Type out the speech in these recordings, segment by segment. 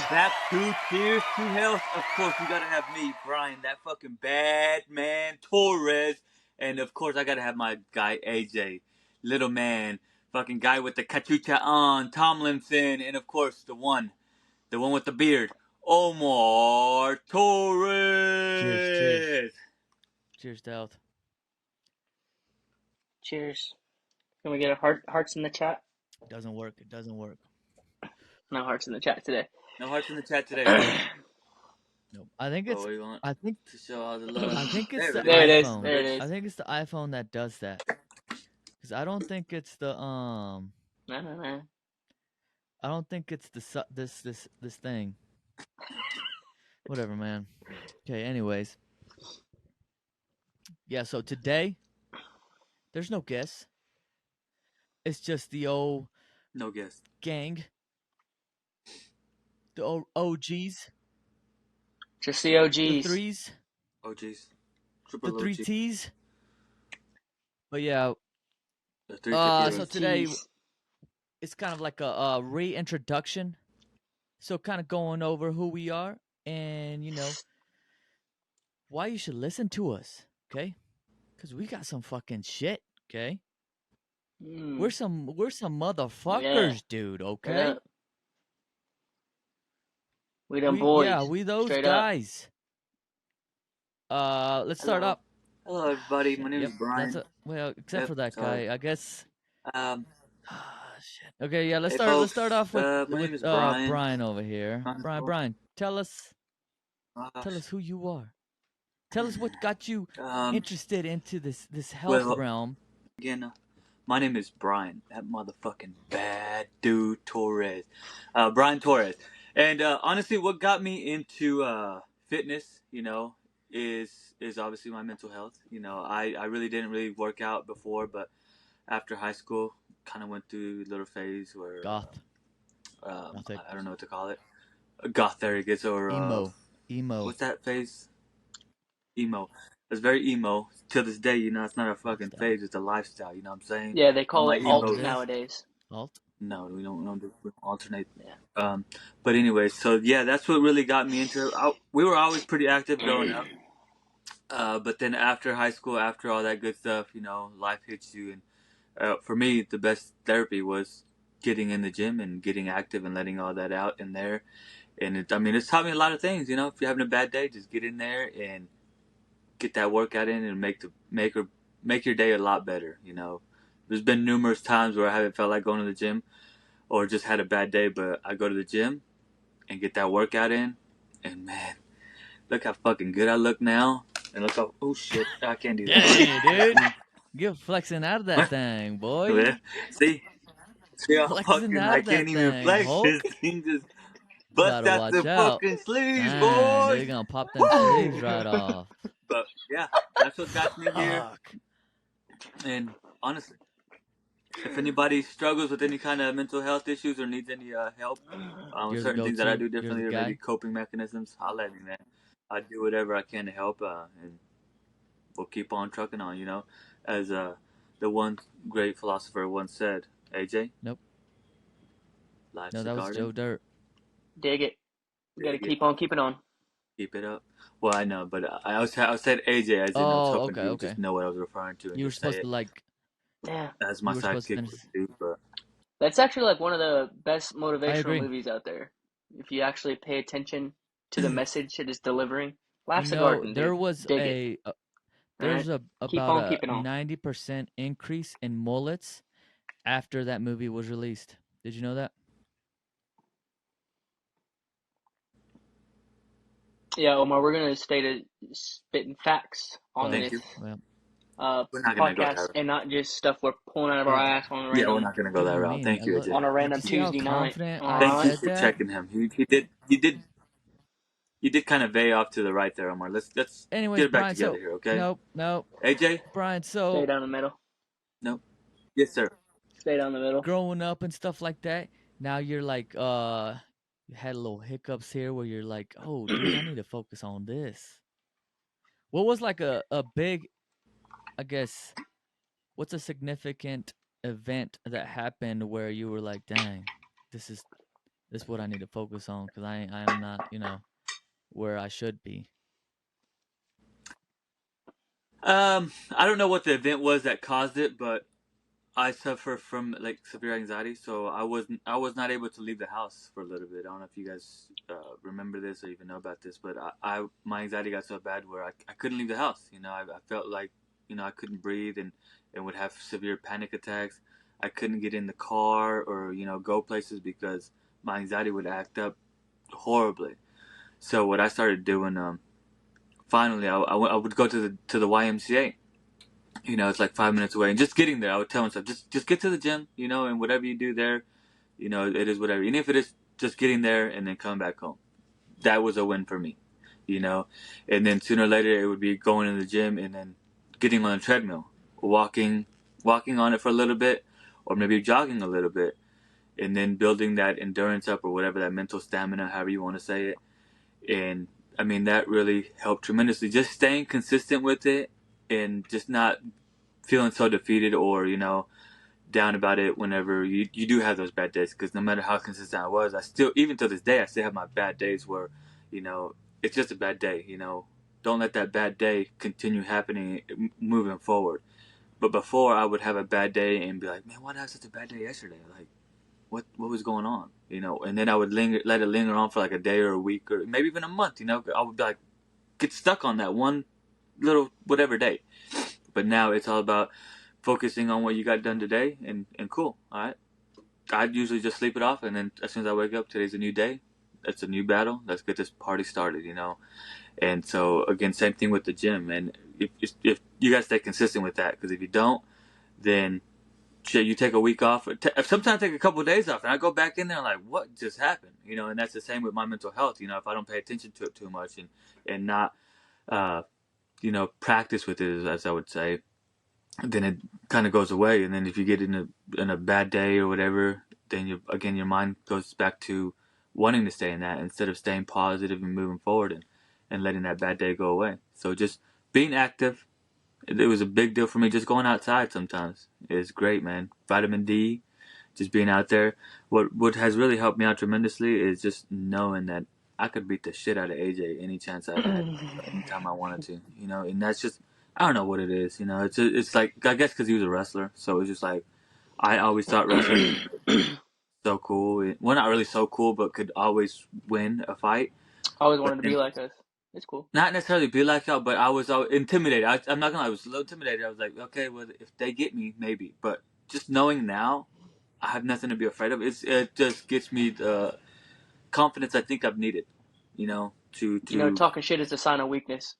back to Cheers to Health. Of course, you gotta have me, Brian, that fucking bad man, Torres. And of course, I gotta have my guy, AJ, little man, fucking guy with the cachucha on, Tomlinson. And of course, the one with the beard, Omar Torres. Cheers. Cheers to health. Cheers. Can we get a hearts in the chat? It doesn't work. No hearts in the chat today. No hearts in the chat today. Nope. I think it's. What do you want I think. to show all the love? I think it's the There it is. iPhone. There it is. I think it's the iPhone that does that. Because I don't think it's the No. I don't think it's the this thing. Whatever, man. Okay. Anyways. Yeah. So today, there's no guests. It's just the old No guess. gang. The old OGs. Just the OGs. The threes. OGs. The Triple three OG. T's. But yeah. The 350 So OG. today it's kind of like a reintroduction. So kind of going over who we are and why you should listen to us, okay? Because we got some fucking shit, okay? We're some motherfuckers, dude, okay? Yeah. We them boys. Yeah, we those Straight guys. Let's start Hello. up. Hello, everybody. My name is Brian. Well, except for that guy, I guess. Shit. Okay, yeah, let's start off with my name is Brian. Brian over here. Brian, tell us who you are. Tell us what got you interested into this health realm. Again, my name is Brian, that motherfucking bad dude Torres. Brian Torres. And honestly, what got me into fitness, is obviously my mental health. I really didn't really work out before, but after high school, kind of went through a little phase where goth. I don't know what to call it. Goth, there it gets, or emo. What's that phase? Emo. It's very emo. To this day, it's not a fucking phase, it's a lifestyle, you know what I'm saying? Yeah, they call it alt nowadays. Alt? No, we don't alternate. Yeah. But anyway, so yeah, that's what really got me into it. We were always pretty active growing up. But then after high school, after all that good stuff, life hits you. And for me, the best therapy was getting in the gym and getting active and letting all that out in there. And it's taught me a lot of things. If you're having a bad day, just get in there and get that workout in and make your day a lot better. There's been numerous times where I haven't felt like going to the gym or just had a bad day, but I go to the gym and get that workout in, and man, look how fucking good I look now. And look how, oh shit, I can't do that. Yeah, dude. You're flexing out of that thing, boy. Yeah. See how fucking I can't even flex. This thing just bust out the fucking sleeves, boys. They're gonna pop them sleeves right off. But yeah, that's what got me here. And honestly, if anybody struggles with any kind of mental health issues or needs any help with certain things that I do differently or maybe coping mechanisms, holla at me, man. I do whatever I can to help, and we'll keep on trucking on, as the one great philosopher once said. AJ? Nope. Life's no, that was garden. Joe Dirt. Dig it. You gotta keep on keeping on. Keep it up. Well, I know, but I said AJ as in I was hoping you would just know what I was referring to. And you were supposed to as my sidekick would do, but that's actually like one of the best motivational movies out there. If you actually pay attention to the message it is delivering. Life's a garden, dude. There was there's about a 90% increase in mullets after that movie was released. Did you know that? Yeah, Omar, we're gonna stay to spitting facts on this podcast and not just stuff we're pulling out of our ass on a random. Yeah, we're not gonna go that route. Thank you, AJ. On a random Tuesday night. Thank you for checking him. You did kind of veer off to the right there, Omar. Let's get it back together here, okay? Nope. AJ? Brian, so stay down the middle. Nope. Yes, sir. Stay down the middle. Growing up and stuff like that, now you're like, you had a little hiccups here where you're like, oh, dude, I need to focus on this. What was like a big, I guess, what's a significant event that happened where you were like, dang, this is this is what I need to focus on because I am not, you know, where I should be. I don't know what the event was that caused it, but I suffer from like severe anxiety, so I was not able to leave the house for a little bit. I don't know if you guys remember this or even know about this, but my anxiety got so bad where I couldn't leave the house. You know, I felt like, you know, I couldn't breathe and would have severe panic attacks. I couldn't get in the car or, you know, go places because my anxiety would act up horribly. So what I started doing, finally, I would go to the YMCA. You know, it's like 5 minutes away, and just getting there, I would tell myself, just get to the gym, you know, and whatever you do there, you know, it is whatever. Even if it is just getting there and then coming back home, that was a win for me, you know. And then sooner or later, it would be going to the gym and then getting on a treadmill, walking, walking on it for a little bit, or maybe jogging a little bit, and then building that endurance up or whatever, that mental stamina, however you want to say it. And I mean, that really helped tremendously. Just staying consistent with it and just not feeling so defeated or, you know, down about it whenever you do have those bad days. Because no matter how consistent I was, I still, even to this day, I still have my bad days where, you know, it's just a bad day, you know. Don't let that bad day continue happening moving forward. But before, I would have a bad day and be like, man, why did I have such a bad day yesterday? Like, what was going on, you know? And then I would let it linger on for like a day or a week or maybe even a month, you know. I would be like, get stuck on that one little whatever day. But now it's all about focusing on what you got done today and cool. All right. I'd usually just sleep it off, and then as soon as I wake up, today's a new day. It's a new battle. Let's get this party started, you know. And so again, same thing with the gym. And if you guys stay consistent with that, because if you don't, then shit, you take a week off. Sometimes I take a couple of days off, and I go back in there and like, what just happened, you know? And that's the same with my mental health. You know, if I don't pay attention to it too much and not you know, practice with it, as I would say, then it kind of goes away. And then if you get in a bad day or whatever, then your mind goes back to wanting to stay in that instead of staying positive and moving forward and letting that bad day go away. So just being active, it was a big deal for me. Just going outside sometimes is great, man. Vitamin D, just being out there. What has really helped me out tremendously is just knowing that I could beat the shit out of AJ any chance I had, anytime I wanted to, you know. And that's just, I don't know what it is, you know. It's like, I guess because he was a wrestler, so it's just like I always thought wrestling was so cool. Well, not really so cool, but could always win a fight. Always But wanted to be then, like us. It's cool. not necessarily be like y'all, but I was intimidated. I'm not gonna lie, I was a little intimidated. I was like, okay, well, if they get me, maybe. But just knowing now, I have nothing to be afraid of. It just gets me the confidence I think I've needed, you know, You know, to. talking shit is a sign of weakness.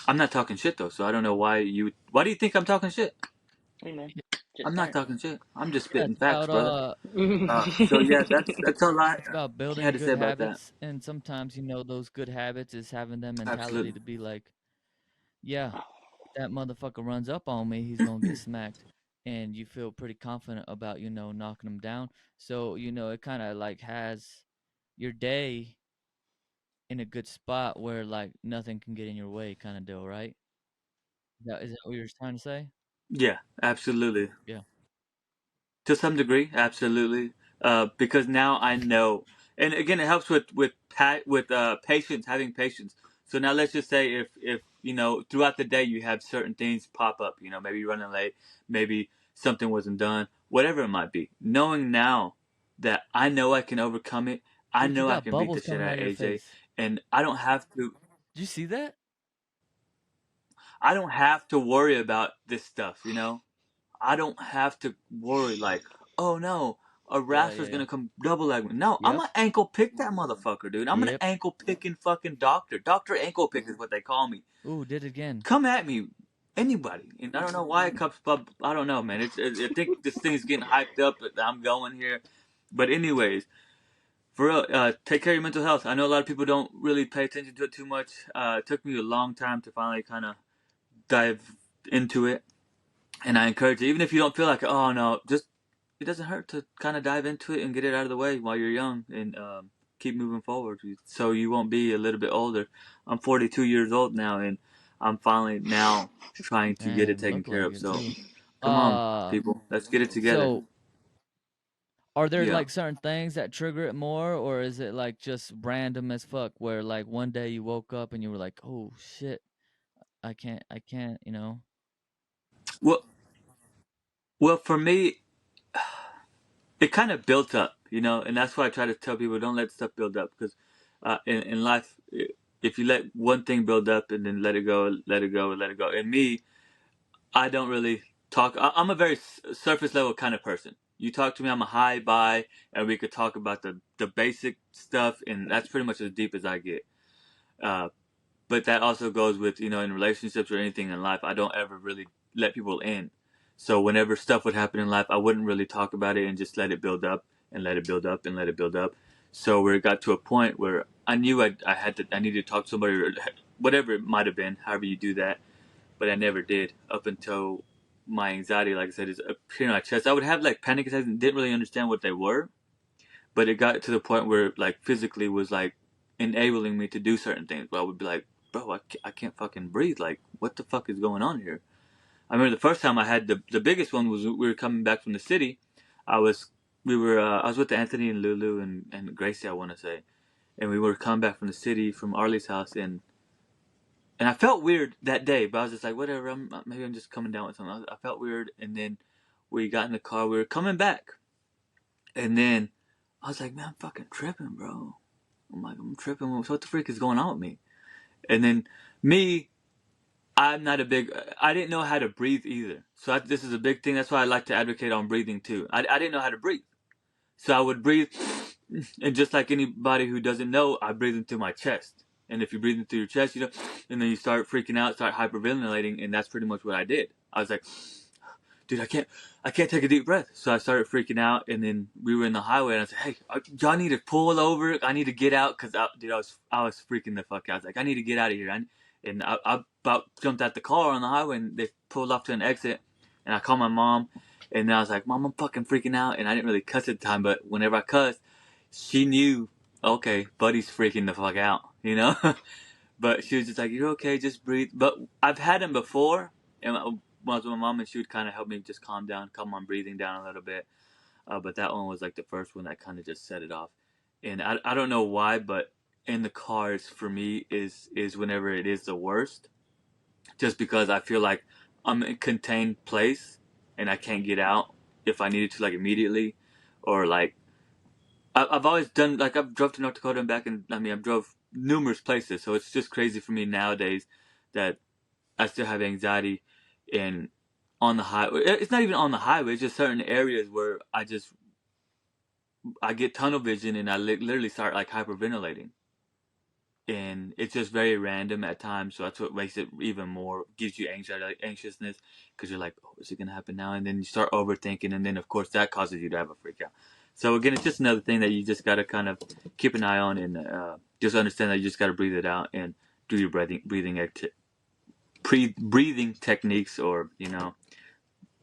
I'm not talking shit though, so I don't know why you. Why do you think I'm talking shit? Hey man, I'm just not saying. talking shit. I'm just Yeah, spitting it's facts, about brother. So yeah, that's all it's about I building had to say good about that. habits, and sometimes, you know, those good habits is having that mentality Absolutely. to be like, yeah, that motherfucker runs up on me, he's gonna get smacked. And you feel pretty confident about, you know, knocking him down. So, you know, it kind of like has your day in a good spot where like nothing can get in your way, kind of deal, right? Is that what you're trying to say? Yeah, absolutely. Yeah. To some degree, absolutely. Because now I know, and again, it helps with patience, having patience. So now let's just say if you know throughout the day you have certain things pop up, you know, maybe you're running late, maybe something wasn't done, whatever it might be. Knowing now that I know I can overcome it, I Dude, you know I got can beat the bubbles shit coming out out of of your AJ, face. and I don't have to. Did you see that? I don't have to worry about this stuff, you know. I don't have to worry like, oh no, a Yeah, wrestler's yeah, yeah. gonna come double leg me. No, I'm Yep. gonna ankle pick that motherfucker, dude. I'm an Yep. ankle picking fucking doctor. Doctor Ankle Pick is what they call me. Ooh, did it again. Come at me, anybody. And I don't know why it comes up. I don't know, man. I think this thing's getting hyped up. That I'm going here, but anyways, for real, take care of your mental health. I know a lot of people don't really pay attention to it too much. It took me a long time to finally kind of dive into it. And I encourage you, even if you don't feel like, oh no, just it doesn't hurt to kind of dive into it and get it out of the way while you're young and keep moving forward, so you won't be a little bit older. I'm 42 years old now, and I'm finally now trying to get it Damn, taken look care like of. it So too. come on, Uh, people, let's get it together. so Are there Yeah. like certain things that trigger it more, or is it like just random as fuck? Where like one day you woke up and you were like, "Oh shit, I can't," you know? Well, well, for me, it kind of built up, you know, and that's why I try to tell people don't let stuff build up because in life, if you let one thing build up and then let it go, let it go, let it go. And me, I don't really talk. I'm a very surface level kind of person. You talk to me, I'm a hi, bye, and we could talk about the basic stuff, and that's pretty much as deep as I get. Uh, but that also goes with, you know, in relationships or anything in life, I don't ever really let people in. So whenever stuff would happen in life, I wouldn't really talk about it and just let it build up and let it build up and let it build up. So where it got to a point where I knew I needed to talk to somebody or whatever it might have been, however you do that, but I never did up until my anxiety, like I said, is appearing on my chest. I would have like panic attacks and didn't really understand what they were, but it got to the point where like physically was like enabling me to do certain things. But I would be like, bro, I can't fucking breathe. Like, what the fuck is going on here? I remember the first time I had the biggest one was we were coming back from the city. I was I was with Anthony and Lulu and Gracie, I want to say, and we were coming back from the city from Arlie's house, and I felt weird that day, but I was just like, whatever. Maybe I'm just coming down with something. I felt weird, and then we got in the car. We were coming back, and then I was like, man, I'm fucking tripping, bro. I'm like, I'm tripping. What the freak is going on with me? And then me, I'm not a big. I didn't know how to breathe either. So this is a big thing. That's why I like to advocate on breathing too. I didn't know how to breathe, so I would breathe, and just like anybody who doesn't know, I breathe into my chest. And if you breathe into your chest, you know, and then you start freaking out, start hyperventilating, and that's pretty much what I did. I was like, dude, I can't take a deep breath. So I started freaking out, and then we were in the highway, and I said, hey, y'all need to pull over. I need to get out, cause dude, I was freaking the fuck out. I was like, I need to get out of here. And I about jumped out the car on the highway, and they pulled off to an exit, and I called my mom, and I was like, Mom, I'm fucking freaking out, and I didn't really cuss at the time, but whenever I cussed, she knew, okay, buddy's freaking the fuck out, you know. But she was just like, you're okay, just breathe. But I've had him before, and when I was with my mom, and she would kind of help me just calm my breathing down a little bit. But that one was like the first one that kind of just set it off. And I don't know why, but in the cars for me is whenever it is the worst, just because I feel like I'm in a contained place and I can't get out if I needed to like immediately, or like I've always done, like I've drove to North Dakota and back, and I mean I've drove numerous places, so it's just crazy for me nowadays that I still have anxiety in on the highway. It's not even on the highway. It's just certain areas where I get tunnel vision and I literally start like hyperventilating, and it's just very random at times. So that's what makes it even more, gives you anxiety, like anxiousness, because you're like, oh, is it gonna happen now? And then you start overthinking, and then of course that causes you to have a freak out. So again, it's just another thing that you just gotta kind of keep an eye on, and just understand that you just gotta breathe it out and do your breathing techniques, or you know,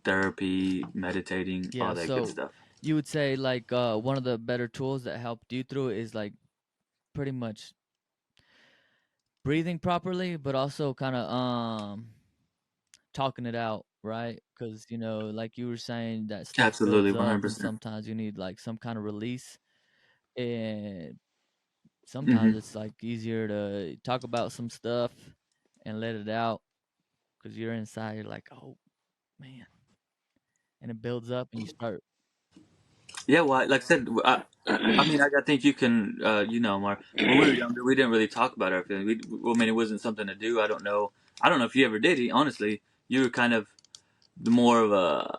therapy, meditating, Yeah, all that good so stuff. you would say like one of the better tools that helped you through it is like pretty much breathing properly, but also kind of talking it out, right? Because you know, like you were saying, that stuff Absolutely, builds one up, hundred and percent. sometimes you need like some kind of release, and Mm-hmm. sometimes it's like easier to talk about some stuff and let it out because you're inside. You're like, oh man, and it builds up, and you start. Yeah, well, like I said, I mean, I think you can, you know, Mark. When we were younger, we didn't really talk about our feelings. I mean, it wasn't something to do. I don't know. I don't know if you ever did. Honestly, you were kind of more of a,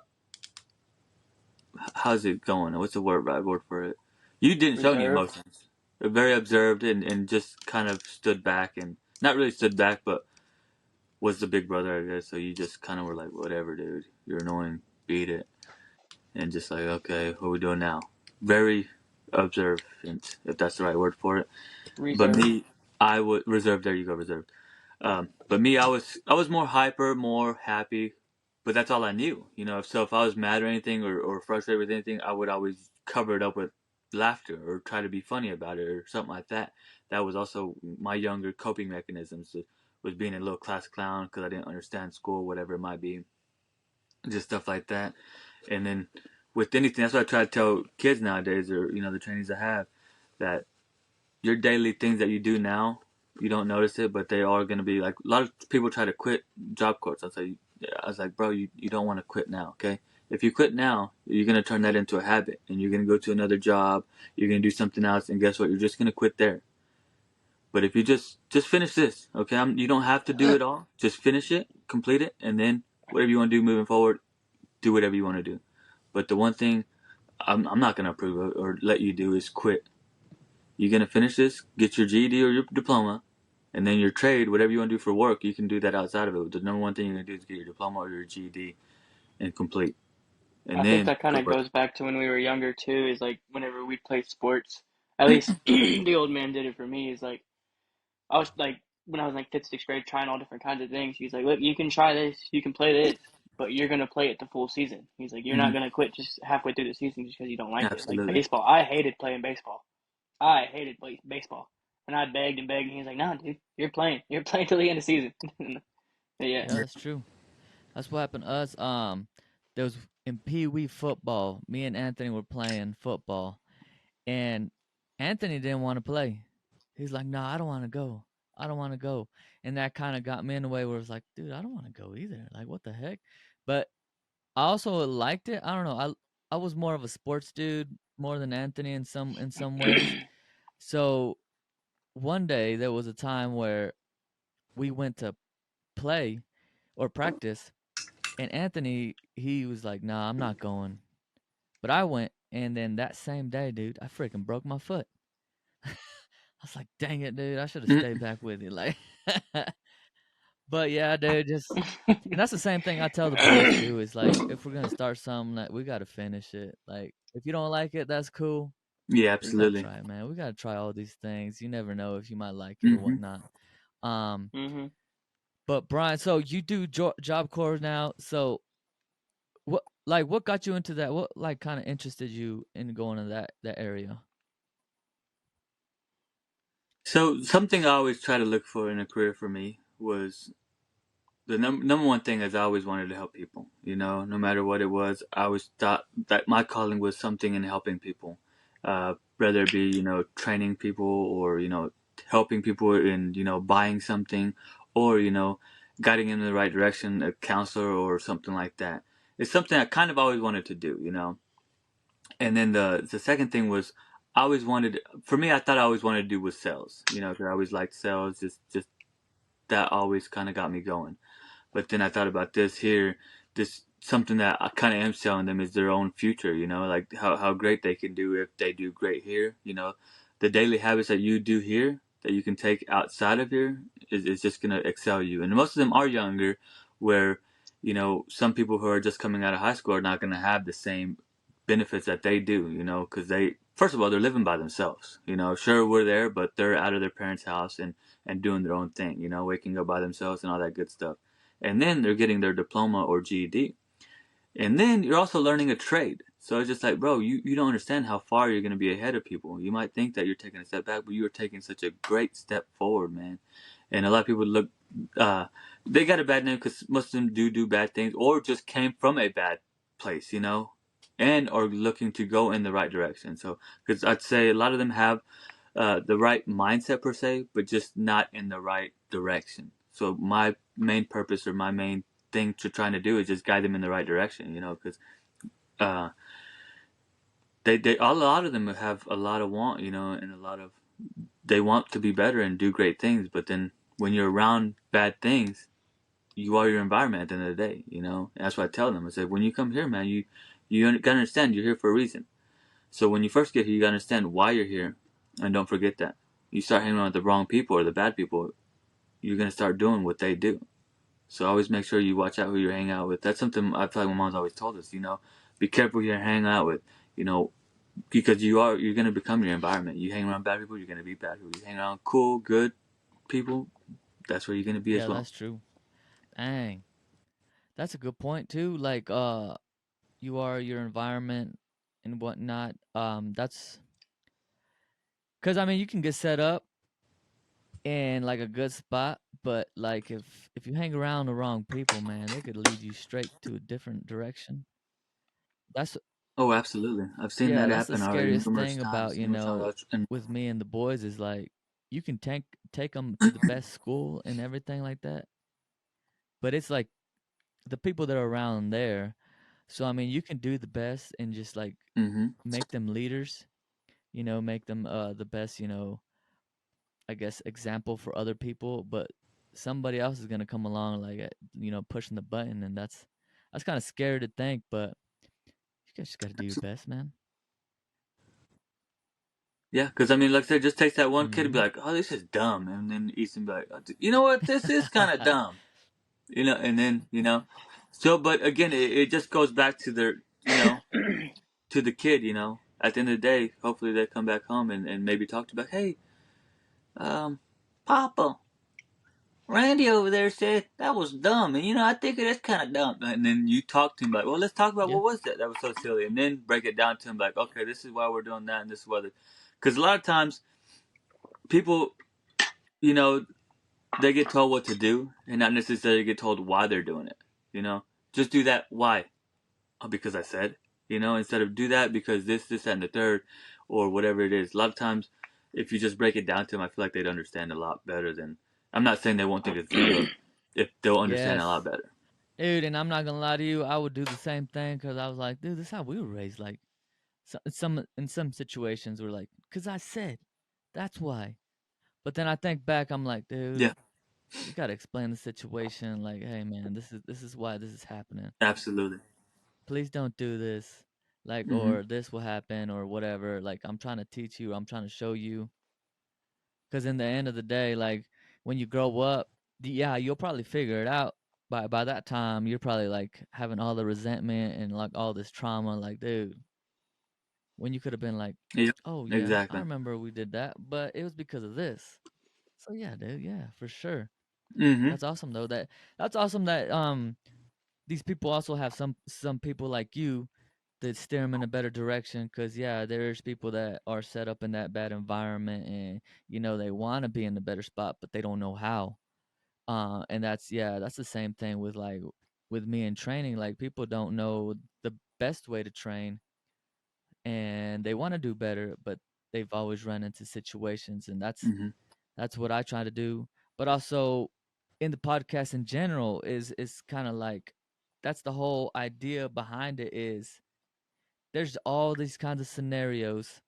how's it going? What's the right word for it? You didn't show any Reserved. emotions. You're very observed and just kind of stood back, and not really stood back, but was the big brother, I guess. So you just kind of were like, whatever, dude. You're annoying. Beat it. And just like, okay, what are we doing now? Very observant, if that's the right word for it. But Reserved. me, I would reserve. There you go, reserved. But me, I was more hyper, more happy. But that's all I knew, you know. So if I was mad or anything, or frustrated with anything, I would always cover it up with laughter or try to be funny about it or something like that. That was also my younger coping mechanisms. Was being a little class clown because I didn't understand school, whatever it might be, just stuff like that. And then with anything. That's what I try to tell kids nowadays, or the trainees I have, that your daily things that you do now, you don't notice it, but they are going to be like a lot of people try to quit Job Corps. I was like, bro, you don't want to quit now, okay? If you quit now, you're going to turn that into a habit, and you're going to go to another job, you're going to do something else, and guess what? You're just going to quit there. But if you just finish this, okay? You don't have to do it all. Just finish it, complete it, and then whatever you want to do moving forward, do whatever you want to do. But the one thing I'm not going to approve or let you do is quit. You're going to finish this, get your GED or your diploma, and then your trade, whatever you want to do for work, you can do that outside of it. The number one thing you're going to do is get your diploma or your GED and complete. And I think then that kind go of work. goes back to when we were younger too. Is like whenever we played sports, at least the old man did it for me. Is like I was like when I was like fifth, sixth grade, trying all different kinds of things. He's like, look, you can try this, you can play this, but you're gonna play it the full season. He's like, you're not Mm-hmm. gonna quit just halfway through the season just because you don't like it. Like Absolutely. baseball, I hated playing baseball. I hated baseball, and I begged and he's like, no, dude, you're playing till the end of the season. Yeah. Yeah, that's true. That's what happened to us. There was in Pee Wee football. Me and Anthony were playing football, and Anthony didn't want to play. He's like, "No, I don't want to go. I don't want to go." And that kind of got me in the way where it's like, "Dude, I don't want to go either. Like, what the heck?" But I also liked it. I don't know. I was more of a sports dude more than Anthony in some ways. So one day there was a time where we went to play or practice, and Anthony, he was like, "Nah, I'm not going." But I went, and then that same day, dude, I freaking broke my foot. I was like, "Dang it, dude! I should have stayed back with you." Like, but yeah, dude, just and that's the same thing I tell the boys too. Is like, if we're gonna start something, like, we gotta finish it. Like, if you don't like it, that's cool. Yeah, We gotta absolutely. try it, man. We gotta try all these things. You never know if you might like it or Mm-hmm. whatnot. Um, hmm but Brian, so you do Job Corps now. So what got you into that? What like kind of interested you in going to that area? So something I always try to look for in a career for me was the number one thing is I always wanted to help people. No matter what it was, I always thought that my calling was something in helping people, whether it be training people or helping people in buying something, or guiding them in the right direction, a counselor or something like that. It's something I kind of always wanted to do. And then the second thing was I always wanted for me I thought I always wanted to do with sales. 'Cause I always liked sales. Just that always kind of got me going. But then I thought about this here, this something that I kind of am selling them is their own future, like how great they can do if they do great here, the daily habits that you do here that you can take outside of here is just going to excel you. And most of them are younger, where, some people who are just coming out of high school are not going to have the same benefits that they do, because first of all, they're living by themselves, sure, we're there, but they're out of their parents' house and doing their own thing, waking up by themselves and all that good stuff. And then they're getting their diploma or GED. And then you're also learning a trade. So it's just like, bro, you don't understand how far you're going to be ahead of people. You might think that you're taking a step back, but you are taking such a great step forward, man. And a lot of people uh, they got a bad name because most of them do bad things or just came from a bad place, and are looking to go in the right direction. So, because I'd say a lot of them have the right mindset per se, but just not in the right direction. So my main purpose or my main thing to trying to do is just guide them in the right direction, because uh, they a lot of them have a lot of want, and a lot of they want to be better and do great things, but then when you're around bad things, you are your environment at the end of the day, And that's what I tell them. I say, when you come here, man, you gotta understand you're here for a reason. So when you first get here, you gotta understand why you're here, and don't forget that. You start hanging around with the wrong people or the bad people, you're gonna start doing what they do. So always make sure you watch out who you're hanging out with. That's something I feel like my mom's always told us. Be careful who you're hanging out with. Because you're gonna become your environment. You hang around bad people, you're gonna be bad people. You hang around cool, good people, that's where you're gonna be as Yeah, well. that's true. Dang, that's a good point too. Like, you are your environment and whatnot. That's because I mean you can get set up in like a good spot, but like if you hang around the wrong people, man, they could lead you straight to a different direction. That's Oh, absolutely. I've seen Yeah, that that's the happen already scariest thing about, numerous times. And with me and the boys is like you can take them to the best school and everything like that, but it's like the people that are around there. So I mean, you can do the best and just like mm-hmm. make them leaders, make them the best, I guess example for other people, but somebody else is going to come along like pushing the button, and that's kind of scary to think, but you guys just got to do your best, man. Yeah, because I mean, like I said, just takes that one kid to be Mhm. like, "Oh, this is dumb," and then Easton be like, "You know what? This is kind of dumb," and then So, but again, it just goes back to their, to the kid. At the end of the day, hopefully they come back home and maybe talk to back. Hey, um, Papa, Randy over there said that was dumb, and I think that's kind of dumb. And then you talk to him like, well, let's talk about Yeah. what was that? That was so silly, and then break it down to him like, okay, this is why we're doing that, and this is why. Because a lot of times people, you know, they get told what to do, and not necessarily get told why they're doing it. Just do that. Why? Oh, because I said. Instead of do that because this, that, and the third, or whatever it is. A lot of times, if you just break it down to them, I feel like they'd understand a lot better than. I'm not saying they won't think it's dumb, but if they'll understand a lot Yes. better. Dude, and I'm not gonna lie to you, I would do the same thing because I was like, dude, this is how we were raised. Like, in some situations, we're like, because I said, that's why. But then I think back, I'm like, dude, Yeah, you gotta explain the situation. Like, hey, man, this is why this is happening. absolutely. Please don't do this. Like, Hmm. or this will happen, or whatever. Like, I'm trying to teach you. I'm trying to show you. Because in the end of the day, like, when you grow up, yeah, you'll probably figure it out. By that time, you're probably like having all the resentment and like all this trauma. Like, dude, when you could have been like, Yep, oh yeah, I exactly. remember we did that, but it was because of this. So yeah, dude, yeah, for sure. Hmm. That's awesome though. That's awesome that these people also have some people like you that steer them in a better direction. Because yeah, there's people that are set up in that bad environment, and they want to be in the better spot, but they don't know how. And that's the same thing with like with me in training. Like people don't know the best way to train, and they want to do better, but they've always run into situations, and Hmm. that's what I try to do. But also in the podcast in general is kind of like that's the whole idea behind it is there's all these kinds of scenarios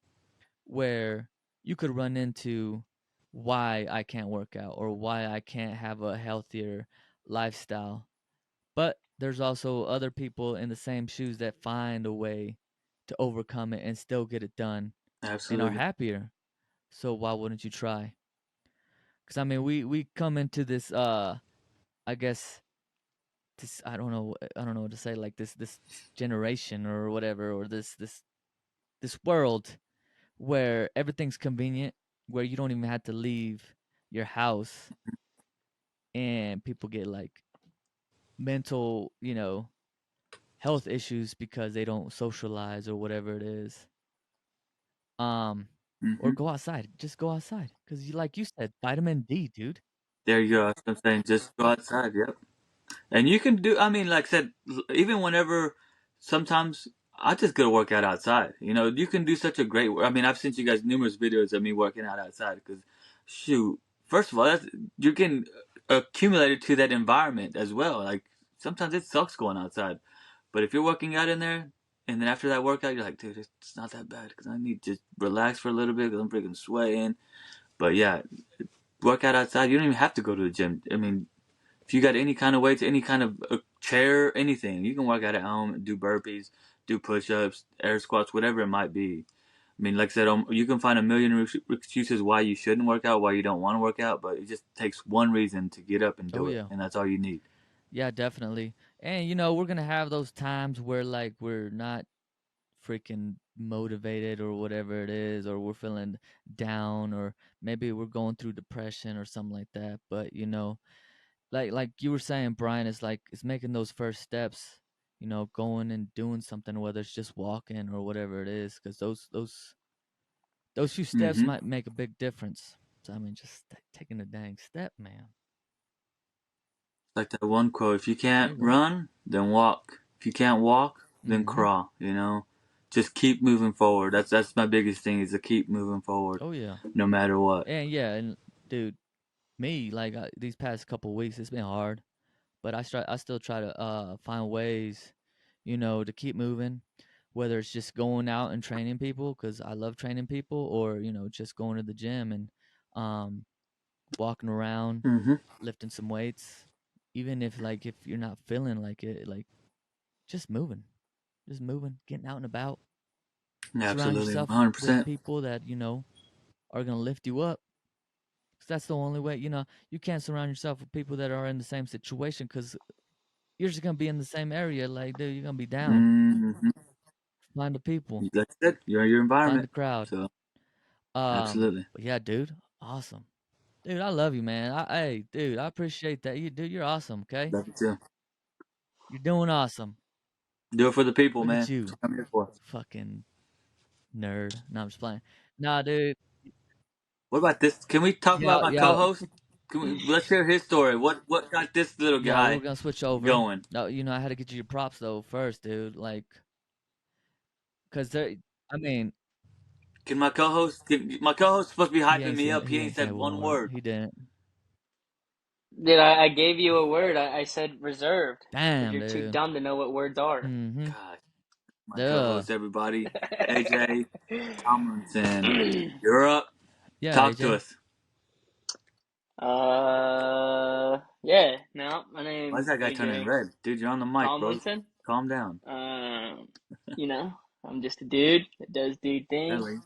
where you could run into why I can't work out or why I can't have a healthier lifestyle. But there's also other people in the same shoes that find a way to overcome it and still get it done and are Absolutely. happier. So why wouldn't you try? Because I mean, we come into this I guess this I don't know what to say, like this generation or whatever, or this world where everything's convenient, where you don't even have to leave your house, and people get like mental, health issues because they don't socialize or whatever it is. Um, or Hmm. go outside. Just go outside because like you said, vitamin D, dude. There you go. That's what I'm saying. Just go outside. Yep. And you can do. I mean, like I said, even whenever, sometimes I just go to work out outside. You can do such a great. I mean, I've sent you guys numerous videos of me working out outside because, shoot, first of all, you're getting accumulated to that environment as well. Like sometimes it sucks going outside, but if you're working out in there, and then after that workout, you're like, dude, it's not that bad because I need to just relax for a little bit because I'm freaking sweating. But yeah, work out outside. You don't even have to go to the gym. I mean, if you got any kind of weights, any kind of chair, anything, you can work out at home, do burpees, do push-ups, air squats, whatever it might be. I mean, like I said, you can find a million excuses why you shouldn't work out, why you don't want to work out, but it just takes one reason to get up and Oh do it, yeah. and that's all you need. Yeah, definitely. And we're gonna have those times where like we're not freaking motivated or whatever it is, or we're feeling down, or maybe we're going through depression or something like that. But like you were saying, Brian, is like it's making those first steps, going and doing something, whether it's just walking or whatever it is, because those few steps Mm-hmm. might make a big difference. So I mean, just taking a dang step, man. Like that one quote: "If you There can't you go. run, then walk. If you can't walk, then Mm-hmm. crawl." just keep moving forward. That's my biggest thing is to keep moving forward, Oh yeah, no matter what. and yeah, and dude, me like these past couple weeks, it's been hard, but I still try to find ways, to keep moving. Whether it's just going out and training people because I love training people, or just going to the gym and um, walking around, Mm-hmm. lifting some weights, even if you're not feeling like it, like just moving, getting out and about. Surround Absolutely, yourself with 100%. people that are gonna lift you up. 'Cause that's the only way. You can't surround yourself with people that are in the same situation because you're just gonna be in the same area. Like, dude, you're gonna be down. Mm-hmm. Find the people, That's it. You're your find the environment. crowd. So absolutely, But yeah, dude, awesome. Dude, I love you, man. Hey, dude, I appreciate that. Dude, you're awesome. Okay, love you too. you're doing awesome. Do it for the people, Look at man. That's you, what I'm here for. fucking nerd. No, I'm just playing. Nah, dude. What about this? Can we talk Yeah, about my yeah, co-host? Let's hear his story. What got this little yeah. We're guy gonna switch over. going? No, I had to get you your props though first, dude. Like, cause there. I mean, Can my co-host? My co-host supposed to be hyping me up. He he ain't ain't say said one one word. word. He didn't. Dude, I gave you a word. I said reserved because Damn, you're too dude. dumb to know what words are. Mm-hmm. God, my Duh. co-host, everybody. AJ Tomlinson, you're up. Yeah, Talk to AJ. us. Yeah. No, my Why is name's that guy turning AJ red? Dude, you're on the mic, bro. Tomlinson. Calm down. You know, I'm just a dude that does dude things. Really?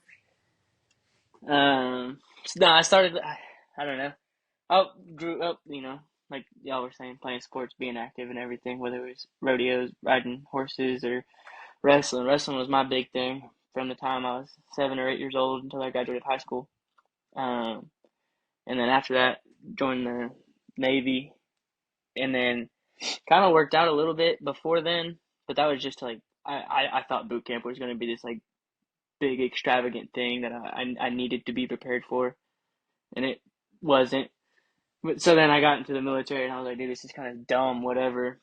No, I started. I don't know. I grew up, like y'all were saying, playing sports, being active and everything, whether it was rodeos, riding horses, or wrestling. Wrestling was my big thing from the time I was 7 or 8 years old until I graduated high school. Um, and then after that, joined the Navy, and then kind of worked out a little bit before then, but that was just like I thought boot camp was going to be this like big extravagant thing that I needed to be prepared for, and it wasn't. But so then I got into the military, and I was like, dude, this is kind of dumb. Whatever.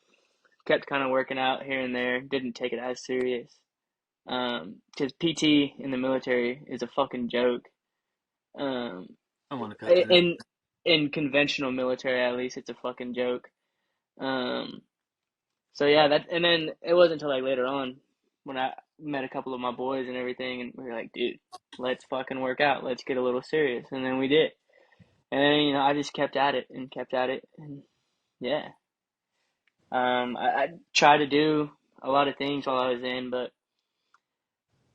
Kept kind of working out here and there. Didn't take it as serious. Because PT in the military is a fucking joke. Um, I want to cut that out. in conventional military, at least, it's a fucking joke. Um, so yeah, and then it wasn't until like later on when I met a couple of my boys and everything, and we were like, dude, let's fucking work out. Let's get a little serious, and then we did. And then, I just kept at it and kept at it, and yeah. I tried to do a lot of things while I was in, but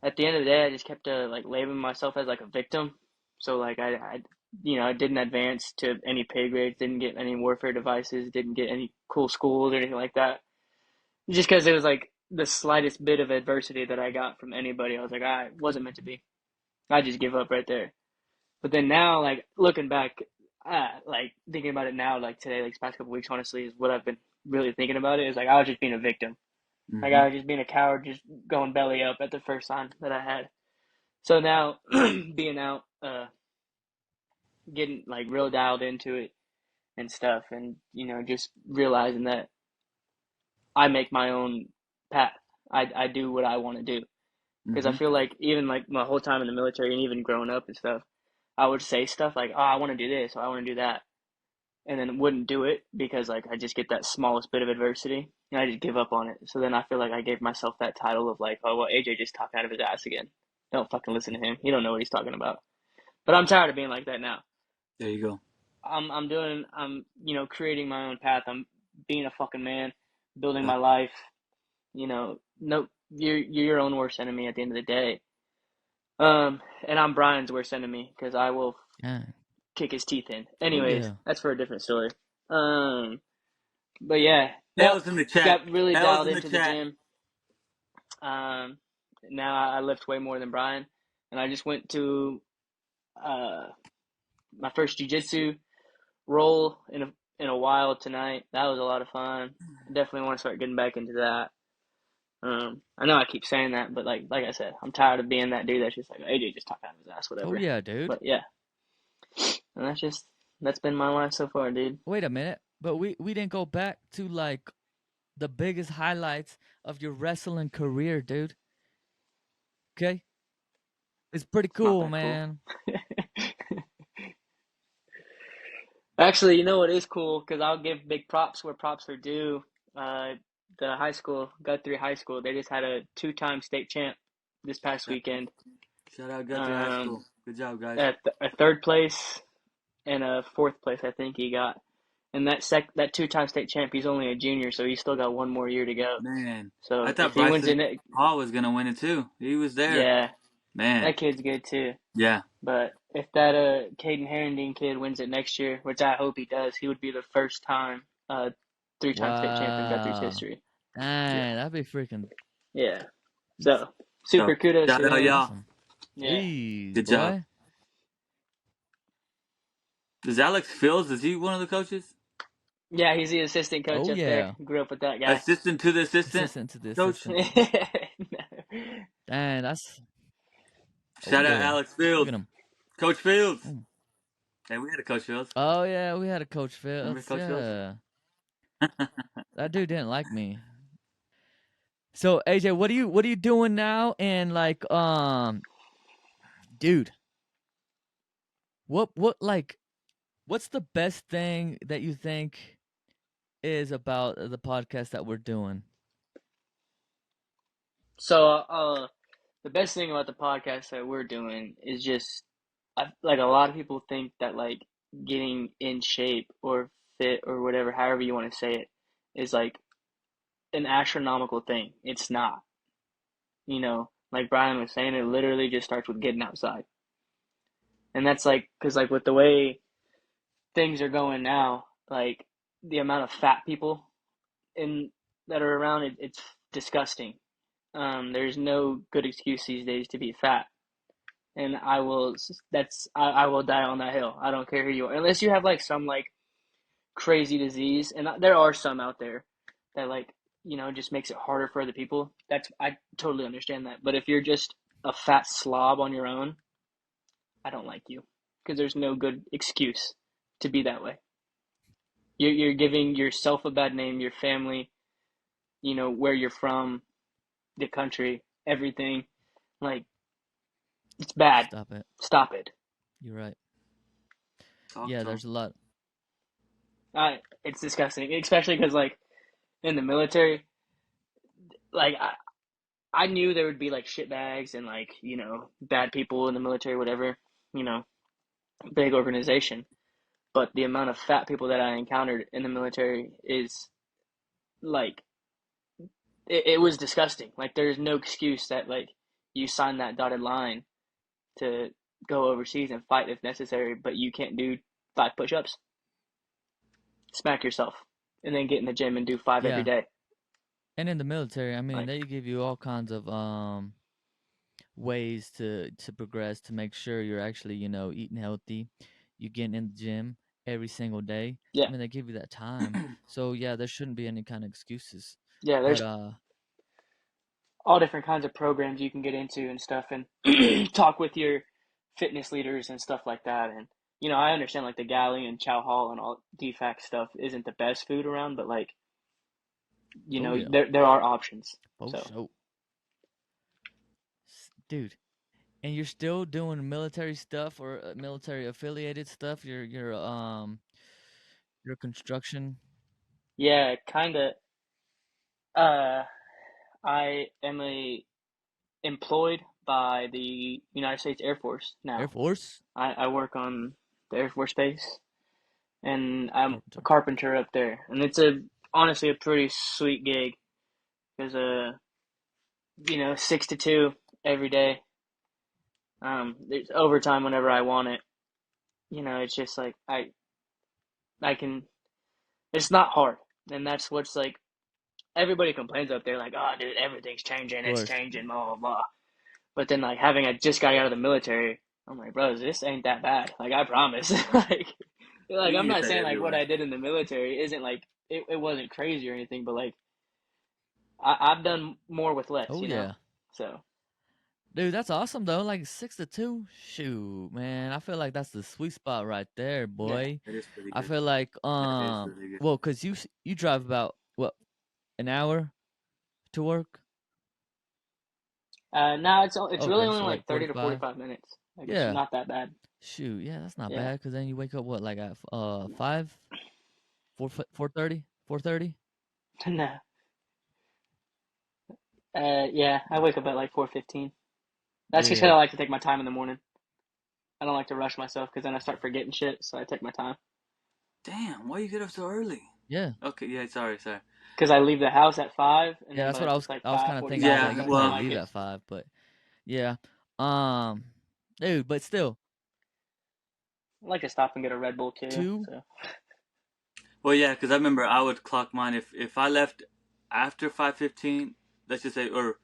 at the end of the day, I just kept like labeling myself as like a victim. So like I didn't advance to any pay grades, didn't get any warfare devices, didn't get any cool schools or anything like that. Just because it was like the slightest bit of adversity that I got from anybody, I was like, it wasn't meant to be. I just give up right there. But then now, like looking back, like thinking about it now, like today, like this past couple weeks, honestly, is what I've been really thinking about it. Is like I was just being a victim. Like Mm-hmm. I was just being a coward, just going belly up at the first sign that I had. So now, being out, getting like real dialed into it and stuff, and just realizing that I make my own path. I do what I want to do because I Mm-hmm. feel like even like my whole time in the military and even growing up and stuff, I would say stuff like, "Oh, I want to do this," or "I want to do that," and then wouldn't do it because like I just get that smallest bit of adversity and I just give up on it. So then I feel like I gave myself that title of like, oh well, AJ just talking out of his ass again. Don't fucking listen to him. He don't know what he's talking about. But I'm tired of being like that now. There you go. I'm creating my own path. I'm being a fucking man, building Yeah. my life. No, you're your own worst enemy at the end of the day. And I'm Brian's worst enemy because I will Yeah. kick his teeth in. Oh Anyways, yeah. that's for a different story. But yeah, no, L's in the chat. got really L's dialed in the into the chat. gym. Now I lift way more than Brian, and I just went to my first jiu-jitsu roll in a while tonight. That was a lot of fun. I definitely want to start getting back into that. I know I keep saying that, but like I said, I'm tired of being that dude that's just like AJ just talking out of his ass, Oh whatever. yeah, dude. But yeah, and that's been my life so far, dude. Wait a minute, but we didn't go back to like the biggest highlights of your wrestling career, dude. Okay, it's pretty It's not cool, that cool. man. Actually, you know what is cool? Because I'll give big props where props are due. Uh, the high school, Guthrie High School, they just had a two-time state champ this past weekend. Shout out Guthrie High Um, School. Good job, guys. at a third place and a fourth place, I think he got. And that two-time state champ, he's only a junior, so he's still got one more year to go. Man, I So if thought he wins Bryson it, Hall was gonna win it too. He was there. yeah, Man, that kid's good too. yeah. But if that Caden Herendeen kid wins it next year, which I hope he does, he would be the first time three-time state champ in Guthrie's Wow. history. Dang, that'd be freaking Yeah. So super So kudos shout to out him. y'all. awesome. Yeah. Jeez, Good job. boy. Is Alex Fields? Is he one of the coaches? Yeah, he's the assistant coach Oh up yeah, there. Grew up with that guy. Assistant to the assistant assistant to the coach. assistant. Dang, that's Shout out yeah. Alex Look Fields, at him. Coach Fields. Mm. Hey, we had a Coach Fields. Oh yeah, we had a Coach Remember Fields. Coach Fields? Yeah, that dude didn't like me. So AJ, what are you doing now? And like, dude, what like, what's the best thing that you think is about the podcast that we're doing? So the best thing about the podcast that we're doing is just like a lot of people think that like getting in shape or fit or whatever, however you want to say it, is like an astronomical thing. It's not. You know, like Brian was saying, it literally just starts with getting outside. And that's like, because like with the way things are going now, like the amount of fat people in that are around, it's disgusting. There's no good excuse these days to be fat. And I will die on that hill. I don't care who you are. Unless you have like some like crazy disease, and there are some out there that like, you know, just makes it harder for other people. I totally understand that. But if you're just a fat slob on your own, I don't like you because there's no good excuse to be that way. You're giving yourself a bad name, your family, you know, where you're from, the country, everything. Like, it's bad. Stop it. Stop it. You're right. Talk Yeah, to him. there's a lot. It's disgusting, especially because like in the military, like I knew there would be like shitbags and like, you know, bad people in the military, whatever, you know, big organization. But the amount of fat people that I encountered in the military is like it was disgusting. Like there's no excuse that like you sign that dotted line to go overseas and fight if necessary, but you can't do 5 push-ups. Smack yourself and then get in the gym and do 5 every Yeah, day. and in the military, I mean, Like, they give you all kinds of ways to progress to make sure you're actually, you know, eating healthy. You getting in the gym every single day. yeah, I mean, they give you that time. So yeah, there shouldn't be any kind of excuses. yeah. But There's all different kinds of programs you can get into and stuff, and talk with your fitness leaders and stuff like that. And you know, I understand like the galley and chow hall and all DFAC stuff isn't the best food around, but like, you oh know, yeah, there are options. oh So so, dude. And you're still doing military stuff or military affiliated stuff. Your construction. yeah, kind of. Uh, I am employed by the United States Air Force Air now. Force I work on the Air Force Base, and I'm a carpenter. carpenter up there, and it's honestly a pretty sweet gig because you know, 6 to 2 every day. There's overtime whenever I want it. You know, it's just like I can. It's not hard, and that's what's like. Everybody complains up there, like, "Oh, dude, everything's changing. Of It's course. changing, blah blah blah." But then, like, having I just got out of the military, I'm like, bros, this ain't that bad. Like, I promise. like You I'm can get not that saying like what everywhere. I did in the military isn't like it wasn't crazy or anything, but like I've done more with less, Oh you know. yeah. So Dude, that's awesome though. Like 6 to 2. Shoot, man. I feel like that's the sweet spot right there, yeah, boy. That is pretty I good. feel like That is really good. well, cause you drive about what, an hour to work? No, it's really Okay, only so like like 30 to 45. 45 minutes. Like it's Yeah. not that bad. Shoot, yeah, that's not Yeah. bad. Cause then you wake up what, like at 5, 4:30, 4:30. No. Yeah, I wake up at like 4:15. That's just because Yeah, I like to take my time in the morning. I don't like to rush myself because then I start forgetting shit. So I take my time. Damn, why you get up so early? yeah, Okay, yeah, sorry. Because I leave the house at 5, and yeah. then That's but what it's like I was kind of thinking. I was 5:45 like, by you the Yeah, time probably I well, leave get. at 5, but yeah, um, dude, but still, I like to stop and get a Red Bull too. 2. So well, yeah, because I remember I would clock mine if I left after 5:15, let's just say, or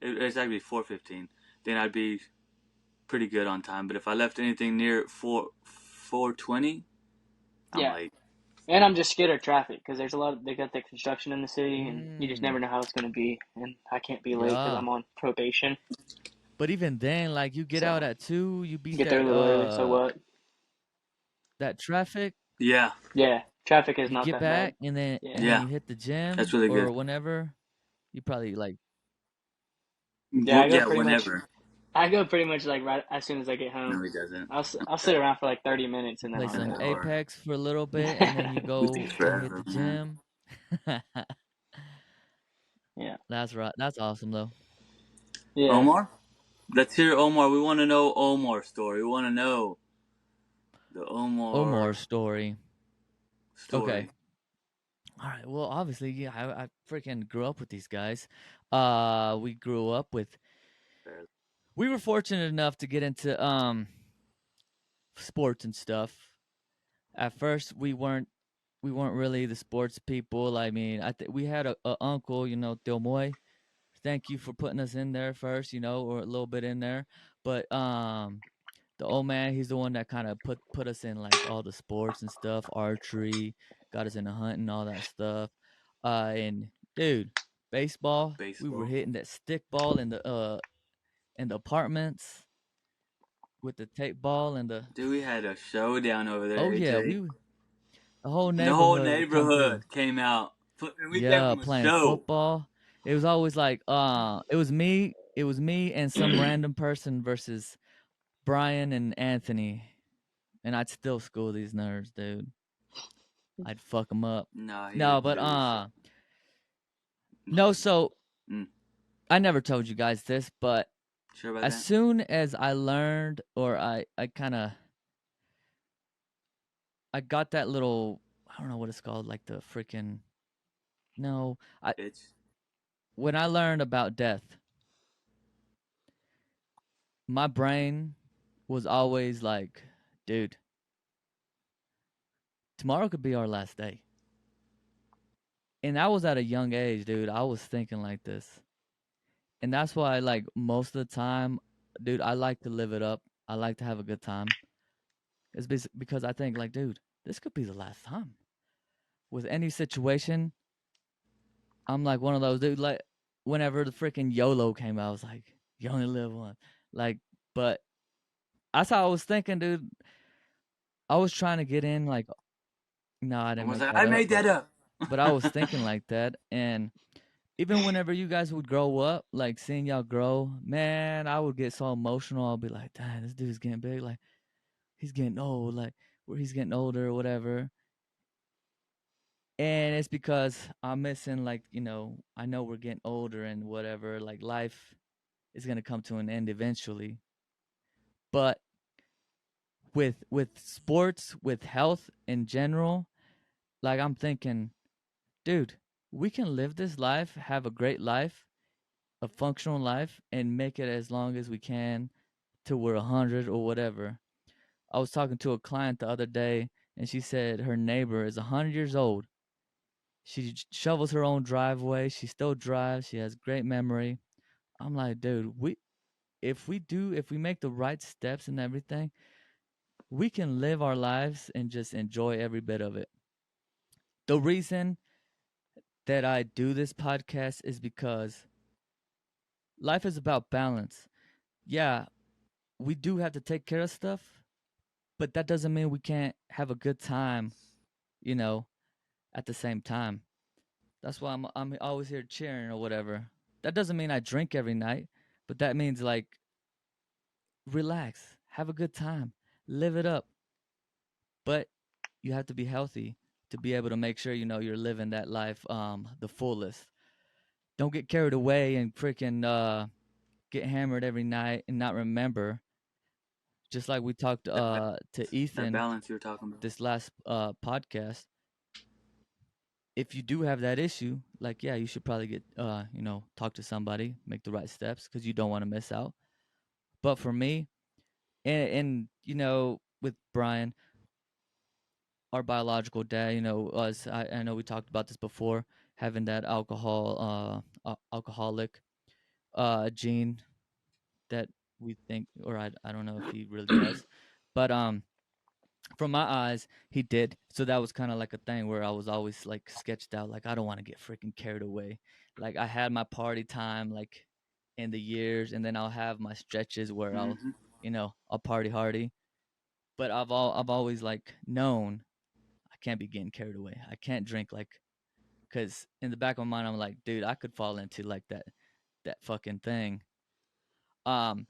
it's actually 4:15, then I'd be pretty good on time. But if I left anything near 4:20, I'm yeah, late. and I'm just scared of traffic because there's a lot. They got the construction in the city, and you just Mm, never know how it's gonna be. And I can't be late because yeah. I'm on probation. But even then, like you get out So at 2, you beat get there a little early. So what? that traffic, Yeah, Yeah, traffic is you not get that bad. back, and then Yeah, and then yeah, you hit the that's gym really good. or whenever, you probably like yeah. Yeah, I go pretty much like right as soon as I get home. no, he doesn't. I'll sit around for like 30 minutes and then play I'll some go. Or Apex for a little bit, and then you it takes go and hit forever, the man. gym. Yeah, That's right. That's awesome though. yeah. Omar, let's hear Omar. We want to know Omar's story. We want to know the Omar Omar story. Okay. story. All right. Well, obviously, yeah, I freaking grew up with these guys. We grew up with. We were fortunate enough to get into sports and stuff. At first, we weren't really the sports people. I mean, we had a uncle, you know, Tio Moy. Thank you for putting us in there first, you know, or a little bit in there. But the old man, he's the one that kind of put us in like all the sports and stuff, archery, got us into hunting, all that stuff. And dude, baseball, we were Baseball. hitting that stick ball in the apartments with the tape ball and the. Dude, we had a showdown over there, Oh yeah, AJ. the whole The whole neighborhood would come through. neighborhood came out. We gave Yeah, them a playing show. football. It was always like it was me and some random person versus Brian and Anthony, and I'd still school these nerds, dude. I'd fuck them up. No, he No, would but lose. no. So Mm, I never told you guys this, but sure about as that? soon as I learned, or I kind of I got that little, I don't know what it's called, like the freaking no. I It's When I learned about death, my brain was always like, dude, tomorrow could be our last day. And I was at a young age, dude. I was thinking like this. And that's why, like, most of the time, dude, I like to live it up. I like to have a good time. It's because I think, like, dude, this could be the last time. With any situation, I'm like one of those, dude, like, whenever the freaking YOLO came out, I was like, you only live once. Like, but that's how I was thinking, dude. I was trying to get in, like, no, I I didn't was make like, that I up, made that up. but I was thinking like that. And even whenever you guys would grow up, like seeing y'all grow, man, I would get so emotional. I'll be like, "Dang, this dude's getting big. Like he's getting old. Like where he's getting older or whatever." And it's because I'm missing, like, you know, I know we're getting older and whatever. Like life is gonna come to an end eventually. But with sports, with health in general, like I'm thinking, dude, we can live this life, have a great life, a functional life, and make it as long as we can till we're 100 or whatever. I was talking to a client the other day, and she said her neighbor is 100 years old. She shovels her own driveway. She still drives. She has great memory. I'm like, dude, if we make the right steps and everything, we can live our lives and just enjoy every bit of it. The reason that I do this podcast is because life is about balance. Yeah, we do have to take care of stuff, but that doesn't mean we can't have a good time, you know, at the same time. That's why I'm always here cheering or whatever. That doesn't mean I drink every night, But that means like relax, have a good time, live it up. But you have to be healthy to be able to make sure you're living that life the fullest. Don't get carried away and freaking get hammered every night and not remember. Just like we talked That to that Ethan balance you were talking about. this last podcast. If you do have that issue, like yeah, you should probably get talk to somebody, make the right steps because you don't want to miss out. But for me, and with Brian, our biological dad, us. I know we talked about this before, having that alcoholic gene that we think, or I don't know if he really does, but from my eyes, he did. So that was kind of like a thing where I was always like sketched out, like I don't want to get freaking carried away. Like I had my party time, like in the years, and then I'll have my stretches where Hmm. I'll party hardy. But I've always like known I can't be getting carried away. I can't drink like, cause in the back of my mind I'm like, dude, I could fall into like that fucking thing. Um,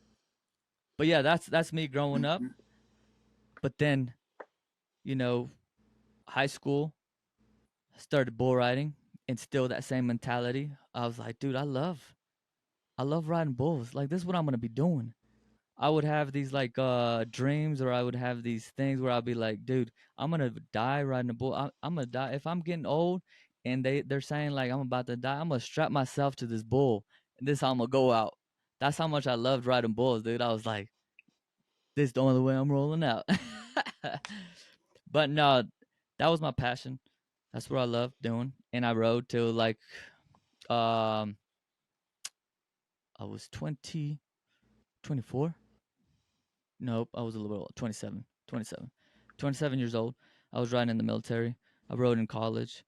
but yeah, that's me growing up. Hmm. But then you know, high school, started bull riding, and still that same mentality. I was like, dude, I love riding bulls. Like this is what I'm gonna be doing. I would have these like dreams, or I would have these things where I'll be like, dude, I'm gonna die riding a bull. I'm gonna die if I'm getting old, and they're saying like I'm about to die. I'm gonna strap myself to this bull, and this how I'm gonna go out. That's how much I loved riding bulls, dude. I was like, this is the only way I'm rolling out. But no, that was my passion. That's what I loved doing, and I rode till like um I was 20, 24. Nope, I was a little bit old. 27, 27, 27 years old. I was riding in the military. I rode in college,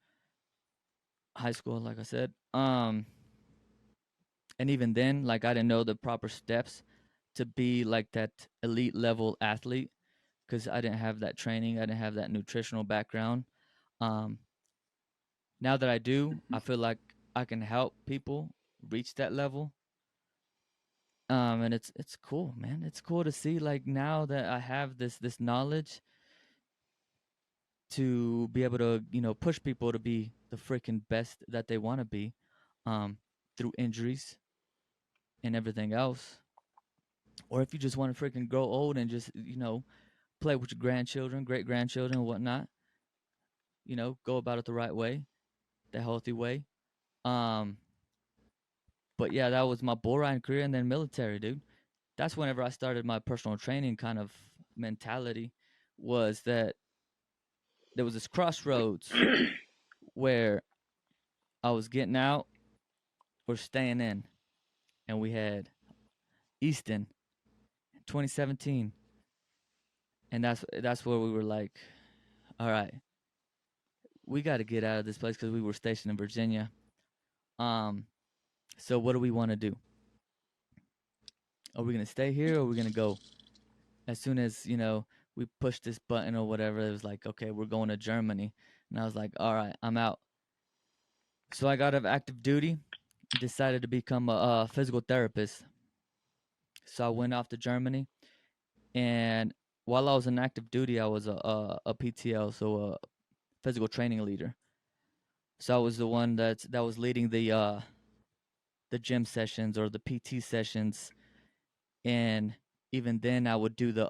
high school, like I said. And even then, like I didn't know the proper steps to be like that elite level athlete because I didn't have that training. I didn't have that nutritional background. Um, Now that I do, I feel like I can help people reach that level. And it's cool, man. It's cool to see like now that I have this knowledge to be able to, push people to be the freaking best that they want to be um through injuries and everything else. Or if you just want to freaking grow old and just, play with your grandchildren, great grandchildren and whatnot, go about it the right way, the healthy way. Um but yeah, that was my bull riding career and then military, dude. That's whenever I started my personal training kind of mentality, was that there was this crossroads where I was getting out or staying in, and we had Easton 2017, and that's where we were like, all right, we got to get out of this place because we were stationed in Virginia. Um, so what do we want to do? Are we gonna stay here or are we gonna go? As soon as we pushed this button or whatever, it was like, okay, we're going to Germany, and I was like, all right, I'm out. So I got out of active duty, decided to become a physical therapist. So I went off to Germany, and while I was in active duty, I was a PTL, so a physical training leader. So I was the one that was leading the gym sessions or the PT sessions, and even then I would do the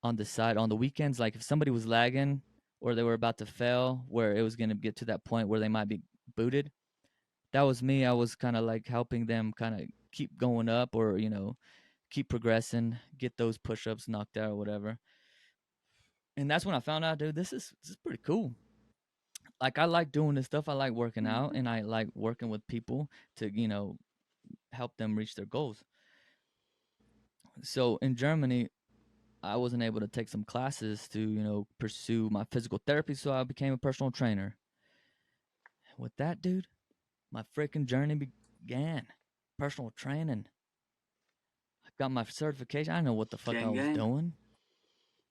on the side on the weekends. Like if somebody was lagging or they were about to fail, where it was going to get to that point where they might be booted, that was me. I was kind of like helping them kind of keep going up, or keep progressing, get those push-ups knocked out or whatever. And that's when I found out, dude, this is pretty cool. Like I like doing this stuff. I like working out, Hmm. and I like working with people to help them reach their goals. So in Germany, I wasn't able to take some classes to pursue my physical therapy, so I became a personal trainer. With that, dude, my freaking journey began. Personal training. I got my certification. I didn't know what the fuck I Gang, was gang. doing.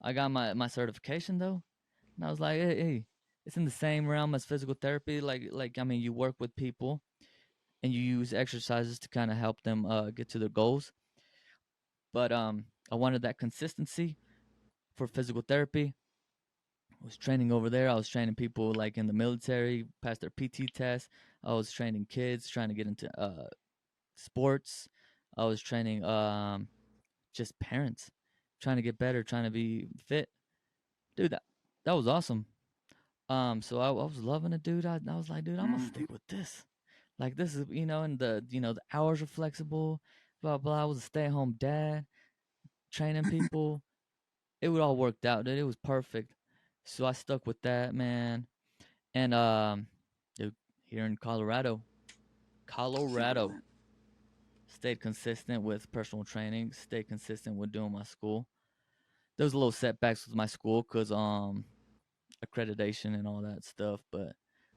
I got my certification though, and I was like, hey, it's in the same realm as physical therapy. Like I mean, you work with people, and you use exercises to kind of help them get to their goals. But I wanted that consistency for physical therapy. I was training over there. I was training people like in the military, pass their PT test. I was training kids trying to get into sports. I was training just parents trying to get better, trying to be fit. Dude, that was awesome. So I was loving it, dude. I was like, dude, I'm gonna Mm-hmm. stick with this. Like this is, and the hours are flexible. Blah blah. I was a stay-at-home dad, training people. It would all worked out, dude. It was perfect. So I stuck with that, man. And dude, here in Yeah, Colorado, man. stayed consistent with personal training. Stayed consistent with doing my school. There was a little setbacks with my school because accreditation and all that stuff, but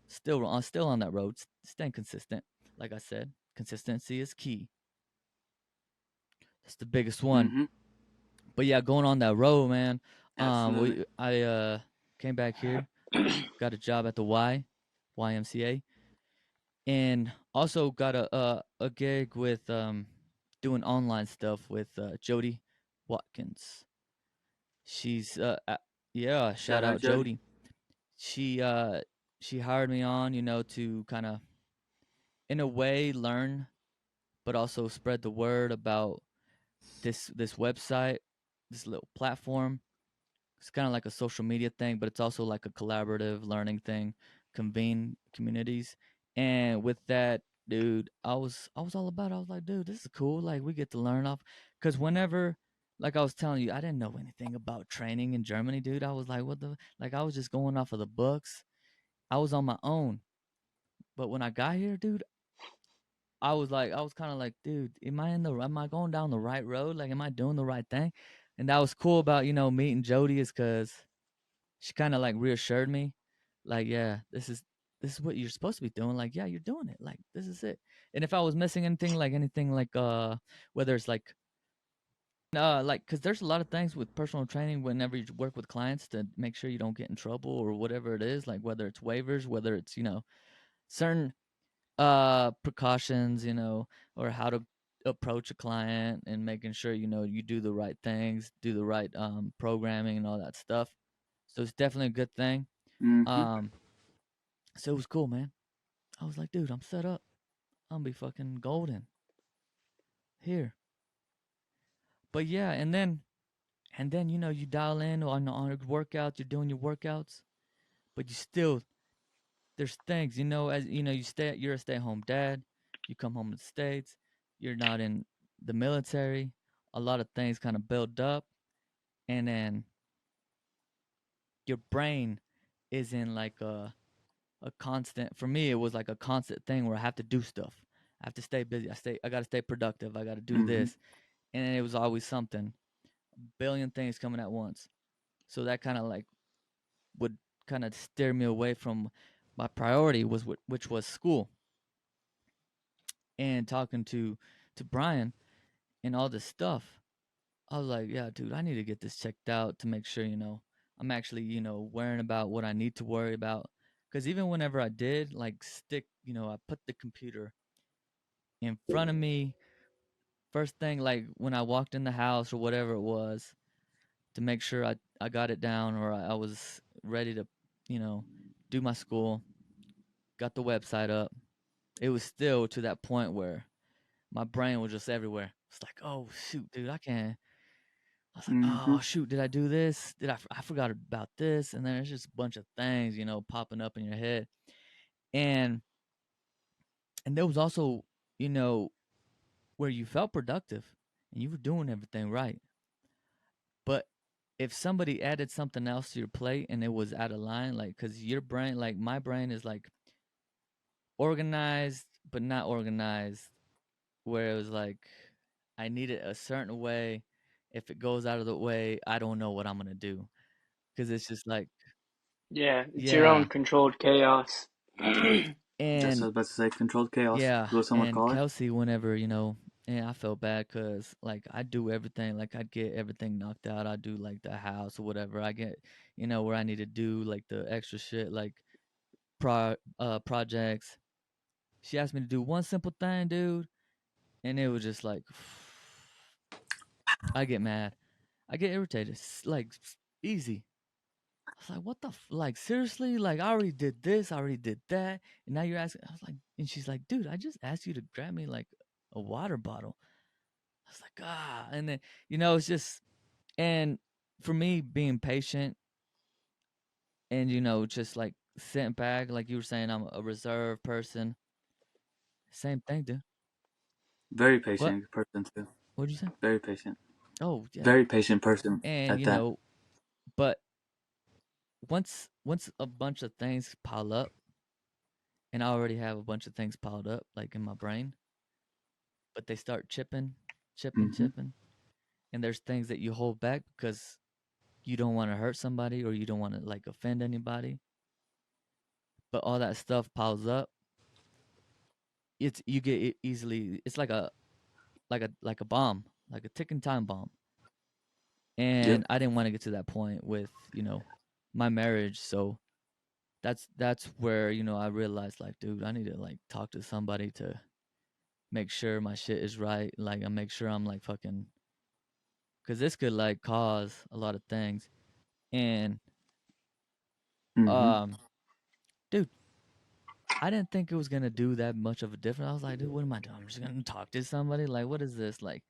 still on that road, staying consistent. Like I said, consistency is key. That's the biggest one. Mm-hmm. But yeah, going on that road, man. Absolutely. I came back here, got a job at the YMCA, and also got a gig with doing online stuff with Jody Watkins. She's yeah, Shout shout out out Jody. Jody. She she hired me on, to kind of in a way learn, but also spread the word about this website, this little platform. It's kind of like a social media thing, but it's also like a collaborative learning thing, convene communities. And with that, dude, I was all about it. I was like, dude, this is cool. Like we get to learn off, because whenever, like I was telling you, I didn't know anything about training in Germany, dude. I was like, what the, like I was just going off of the books. I was on my own. But when I got here, dude, I was kind of like, dude, am I going down the right road? Like, am I doing the right thing? And that was cool about, meeting Jody, is because she kind of like reassured me, like, yeah, this is what you're supposed to be doing. Like, yeah, you're doing it. Like, this is it. And if I was missing anything like, whether it's like, cause there's a lot of things with personal training whenever you work with clients to make sure you don't get in trouble or whatever it is, like whether it's waivers, whether it's, certain precautions, or how to approach a client and making sure you do the right things, do the right programming and all that stuff. So it's definitely a good thing. Mm-hmm. um so it was cool, man. I was like, dude, I'm set up. I'm gonna be fucking golden here. But yeah, and then you dial in on your workouts, you're doing your workouts, but you still, there's things, as you're a stay-at-home dad, you come home to the States, you're not in the military, a lot of things kind of build up, and then your brain is in like a constant, for me it was like a constant thing where I have to do stuff. I have to stay busy. I gotta stay productive. I gotta do Mm-hmm. this. And then it was always something. A billion things coming at once. So that kind of like would kind of steer me away from my priority, which was school. And talking to Brian and all this stuff, I was like, yeah, dude, I need to get this checked out to make sure, I'm actually, worrying about what I need to worry about. Because even whenever I did, like, I put the computer in front of me first thing, like when I walked in the house or whatever it was, to make sure I got it down, or I was ready to, you know, do my school, got the website up. It was still to that point where my brain was just everywhere. It's like, oh shoot, dude, I can't. I was like, Mm-hmm. oh shoot, did I do this? I forgot about this? And then there's just a bunch of things, popping up in your head. And there was also, you know, where you felt productive and you were doing everything right. But if somebody added something else to your plate and it was out of line, like, cause your brain, like my brain is like organized, but not organized, where it was like, I need it a certain way. If it goes out of the way, I don't know what I'm gonna do. Cause it's just like, Yeah, it's your own yeah. controlled chaos. That's what I And was about to say. Controlled chaos. yeah, What some would and call it. Kelsey, whenever, and I felt bad because like I do everything, like I'd get everything knocked out. I do like the house or whatever. I get, where I need to do like the extra shit, like projects, She asked me to do one simple thing, dude, and it was just like, I get mad. I get irritated. Like, easy. I was like, what the like, seriously? Like, I already did this, I already did that, and now you're asking. I was like, and she's like, dude, I just asked you to grab me like a water bottle. I was like, and then it's just, and for me being patient and just like sitting back, like you were saying, I'm a reserved person. Same thing, dude. Very What? patient person too. What'd you say? Very patient. Oh yeah. Very patient person And at that. but once a bunch of things pile up, and I already have a bunch of things piled up like in my brain, but they start chipping, Mm-hmm. and there's things that you hold back because you don't want to hurt somebody or you don't want to like offend anybody. But all that stuff piles up. You get it easily. It's like a bomb, like a ticking time bomb. Yep. And I didn't want to get to that point with my marriage, so that's where I realized, like, dude, I need to like talk to somebody to make sure my shit is right. Like, I make sure I'm like fucking, because this could like cause a lot of things. And Mm-hmm. um, dude, I didn't think it was gonna do that much of a difference. I was like, dude, what am I doing? I'm just gonna talk to somebody. Like, what is this? Like,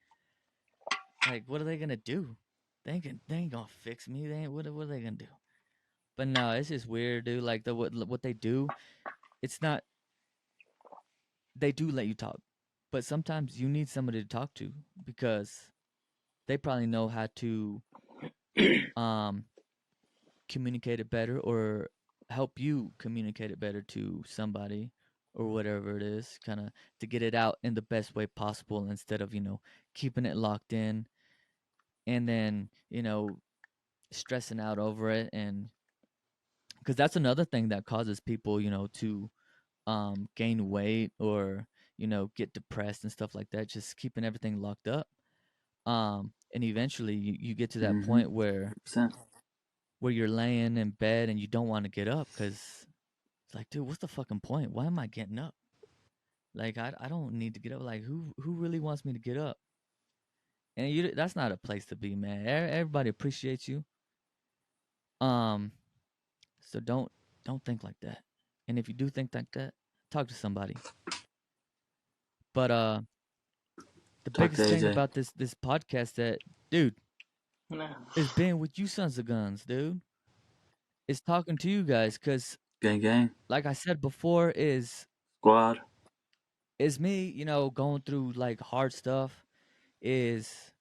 what are they gonna do? They ain't gonna fix me. They ain't. What are they gonna do? But no, it's just weird, dude. Like what they do, it's not. They do let you talk, but sometimes you need somebody to talk to because they probably know how to um communicate it better or help you communicate it better to somebody or whatever it is, kind of to get it out in the best way possible instead of keeping it locked in and then stressing out over it. And because that's another thing that causes people to gain weight or get depressed and stuff like that, just keeping everything locked up. And eventually you get to that Mm-hmm. point where 100%. you're laying in bed and you don't want to get up because it's like, dude, what's the fucking point? Why am I getting up? Like, I don't need to get up. Like, who really wants me to get up? And that's not a place to be, man. Everybody appreciates you. Um, so don't think like that. And if you do think like that, talk to somebody. But the Talk to biggest thing AJ. about this podcast, that dude, No. is being with you sons of guns, dude. Is talking to you guys, cause Gang gang. like I said before, Squad. is me, going through like hard stuff, is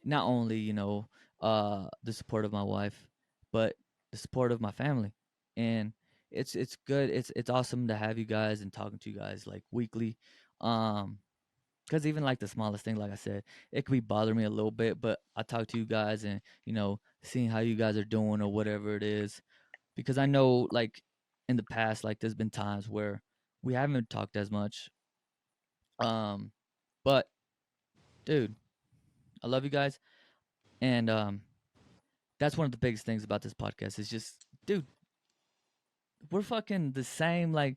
not only the support of my wife, but the support of my family. And it's good. It's awesome to have you guys and talking to you guys like weekly. Because even like the smallest thing, like I said, it could be bothering me a little bit, but I talk to you guys and seeing how you guys are doing or whatever it is, because I know like in the past, like there's been times where we haven't talked as much. Um, but dude, I love you guys, and that's one of the biggest things about this podcast is just, dude, we're fucking the same, like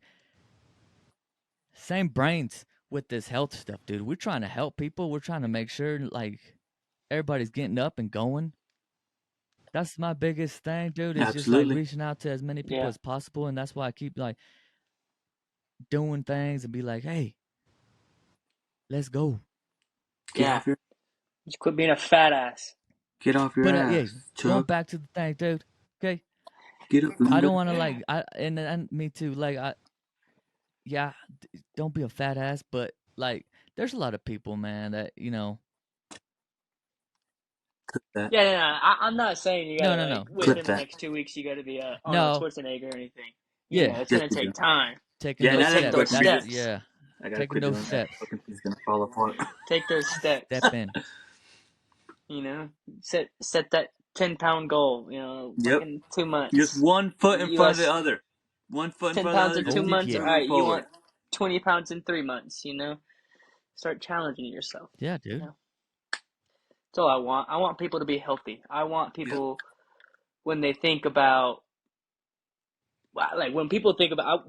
same brains with this health stuff, dude. We're trying to help people. We're trying to make sure like everybody's getting up and going. That's my biggest thing, dude, is just like Absolutely. reaching out to as many people Yeah. as possible. And that's why I keep like doing things and be like, hey, let's go. Get Yeah. off your Just quit being a fat ass. Get off your But yeah, ass, going Chuck. back to the thing, dude. Okay, Get up I and don't want to like, and me too. Like, yeah, don't be a fat ass, but like, there's a lot of people, man, that that. Yeah, I'm not saying you no, gotta no, like no, yeah, Clip within the that. next 2 weeks you gotta be Arnold no, Schwarzenegger or anything. You know, yeah, it's Yes, gonna we do. take time, taking Yeah, those but now that take you steps. those recommend That's it, steps. yeah, I gotta taking quit those doing that. steps. Fucking thing's gonna fall apart. Take those steps. Step in. You know, set that 10-pound goal. You know, Yep. fucking 2 months. Just one foot in You front of lost the other. One foot in 10 front of the pounds other. in Just two Oh keep months. yeah, All moving right, you forward. want 20 pounds in 3 months. You know, start challenging yourself. yeah, You dude. know, that's all I want. I want people to be healthy. I want Yep. people when they think about like when people think about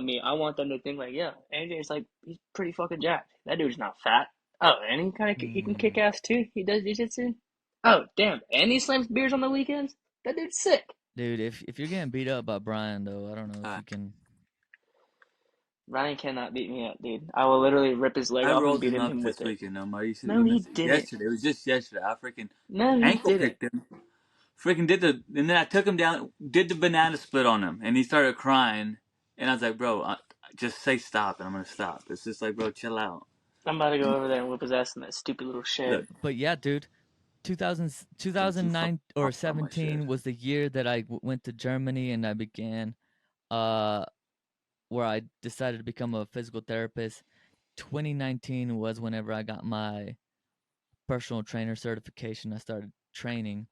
me, I want them to think like, yeah, AJ's like he's pretty fucking jacked. That dude's not fat. Oh, and he can kick ass too. He does jiu-jitsu. Oh, damn, and he slams beers on the weekends. That dude's sick. Dude, if you're getting beat up by Brian though, I don't know if you can. Ryan cannot beat me up, dude. I will literally rip his leg I off and rolled beat him him up with this it. weekend, Omar. You No, he missed it. didn't. Yesterday. It was just yesterday. I freaking No, he ankle didn't. kicked him. Freaking and then I took him down, did the banana split on him, and he started crying. And I was like, bro, just say stop, and I'm gonna stop. It's just like, bro, chill out. I'm about to go over there and whip his ass in that stupid little Look, shed. But yeah, dude, don't you 2009 or fuck on my shit. 17 was the year that I went to Germany and I began, uh, where I decided to become a physical therapist. 2019 was whenever I got my personal trainer certification. I started training.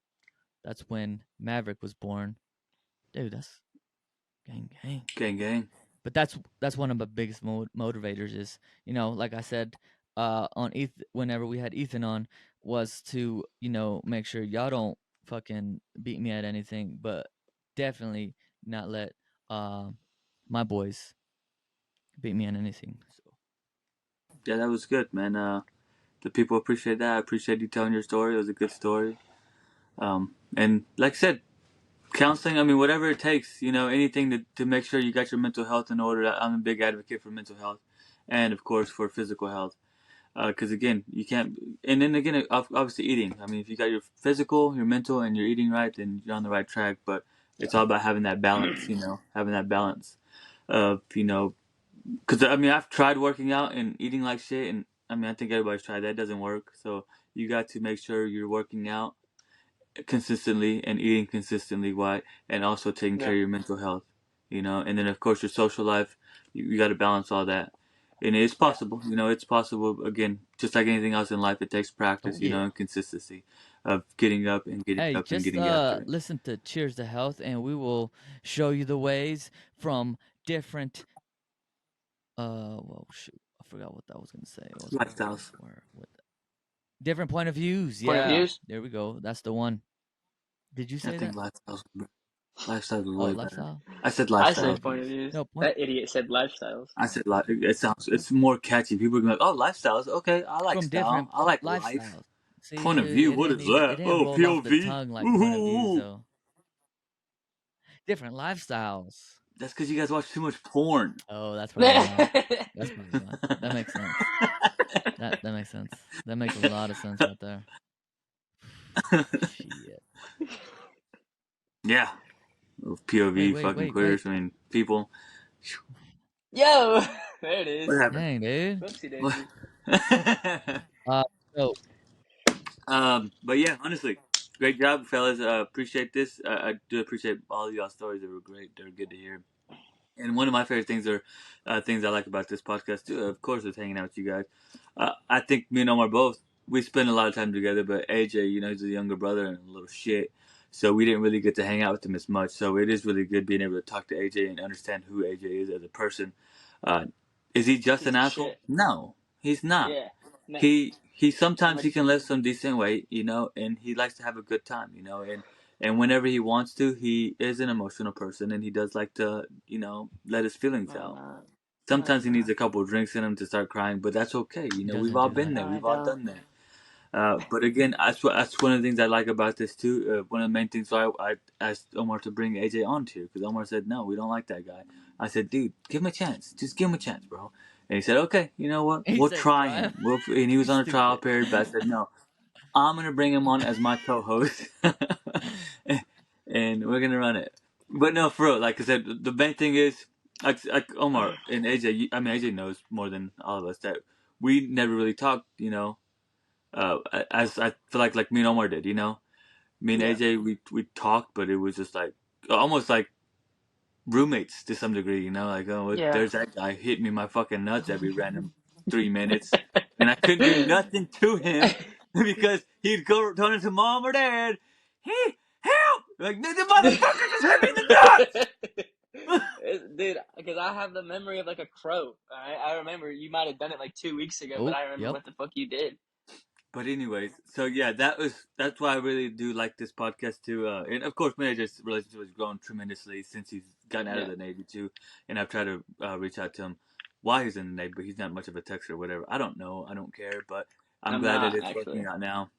That's when Maverick was born. Dude, that's gang. Gang. But that's one of my biggest motivators is, like I said, on whenever we had Ethan on, was to, make sure y'all don't fucking beat me at anything, but definitely not let my boys beat me at anything. So Yeah, that was good, man. The people appreciate that. I appreciate you telling your story. It was a good story. And like I said, counseling, I mean, whatever it takes, anything to make sure you got your mental health in order. I'm a big advocate for mental health and, of course, for physical health. Because, again, you can't, and then again, obviously eating. I mean, if you got your physical, your mental, and you're eating right, then you're on the right track. But it's all about having that balance, having that balance of, because, I mean, I've tried working out and eating like shit. And, I mean, I think everybody's tried that. It doesn't work. So you got to make sure you're working out consistently and eating consistently, why, and also taking care Yeah. of your mental health, and then of course your social life, you got to balance all that, and it's possible, it's possible. Again, just like anything else in life, it takes oh practice, yeah. and consistency of getting up and getting Hey, up and just getting after it. listen to Cheers to Health, and we will show you the ways from different. Well, shoot, I forgot what I was gonna say. I was going Lifestyles. somewhere with different point of views. Point of Yeah, views. there we go. That's the one. Did you I say think that? lifestyles was Oh, way better. lifestyle. I said I Point said of lifestyles. point of views. views. No point That idiot said lifestyles. I said it sounds, it's more catchy. People are gonna be like, oh, lifestyles, okay, I like from style, different I like life. lifestyles. See, Point of dude, view, it what didn't is even it that? didn't Oh, roll off the POV. tongue like point of views Ooh. though. Different lifestyles. That's because you guys watch too much porn. Oh, that's probably why. That's probably why. That makes sense. That makes sense. That makes a lot of sense right there. Shit. Yeah. POV, fucking Wait. queers. I mean, people. Yo, there it is. What happened? Dang, dude. Whoopsie What? daisy. So But yeah, honestly, great job, fellas. Appreciate this. I do appreciate all of y'all's stories. They were great. They're good to hear. And one of my favorite things are things I like about this podcast too. Of course, is hanging out with you guys. I think me and Omar both, we spend a lot of time together. But AJ, he's a younger brother and a little shit, so we didn't really get to hang out with him as much. So it is really good being able to talk to AJ and understand who AJ is as a person. Uh, is he just Piece an of asshole? shit. No, he's not. Yeah. No. He sometimes Like, he can lift some decent weight, and he likes to have a good time, and whenever he wants to, he is an emotional person, and he does like to, let his feelings no, I'm out. not. No, Sometimes he I'm needs not. a couple of drinks in him to start crying, but that's okay. he We've doesn't all do been that. No, there. I We've all don't. done that. But again, that's one of the things I like about this too. One of the main things why I asked Omar to bring AJ on to, because Omar said, no, we don't like that guy. I said, dude, give him a chance. Just give him a chance, bro. And he said, okay, you know what? He We'll said try try him. him. And he was on a trial Stupid. period, but I said, no, I'm going to bring him on as my co-host. And we're going to run it. But no, for real, like I said, the main thing is, like Omar and AJ, I mean, AJ knows more than all of us that we never really talked, as I feel like me and Omar did, Me and Yeah. AJ, we talked, but it was just like, almost like roommates to some degree, like, oh, Yeah. there's that guy hit me in my fucking nuts every random 3 minutes, and I couldn't do nothing to him because he'd go turn into mom or dad. Hey, help! Like, the motherfucker just hit me in the nuts! Dude, because I have the memory of like a crow. I remember you might have done it like 2 weeks ago, but Oh, I remember yep. what the fuck you did. But anyways, so yeah, that's why I really do like this podcast too. And of course, AJ's relationship has grown tremendously since he's gotten out of Yeah. the Navy too, and I've tried to reach out to him why he's in the Navy, but he's not much of a texter or whatever. I don't know. I don't care, but I'm I'm glad that not it's actually. working out now.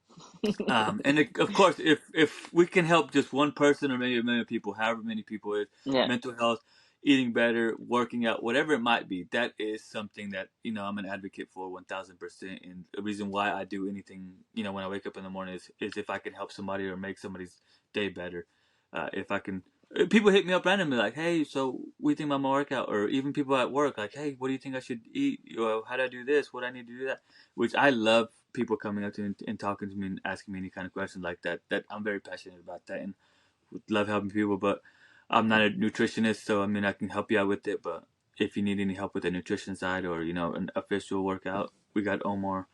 Of course, if we can help just one person or maybe a million people, however many people is Yeah. mental health, eating better, working out, whatever it might be, that is something that I'm an advocate for 1,000%. And the reason why I do anything, when I wake up in the morning is if I can help somebody or make somebody's day better. If I can, people hit me up randomly like, "Hey, so what do you think about my workout?" Or even people at work like, "Hey, what do you think I should eat? How do I do this? What do I need to do that?" Which I love people coming up to me and talking to me and asking me any kind of questions like that. That I'm very passionate about that and would love helping people. But I'm not a nutritionist, so I mean I can help you out with it. But if you need any help with the nutrition side or an official workout, we got Omar,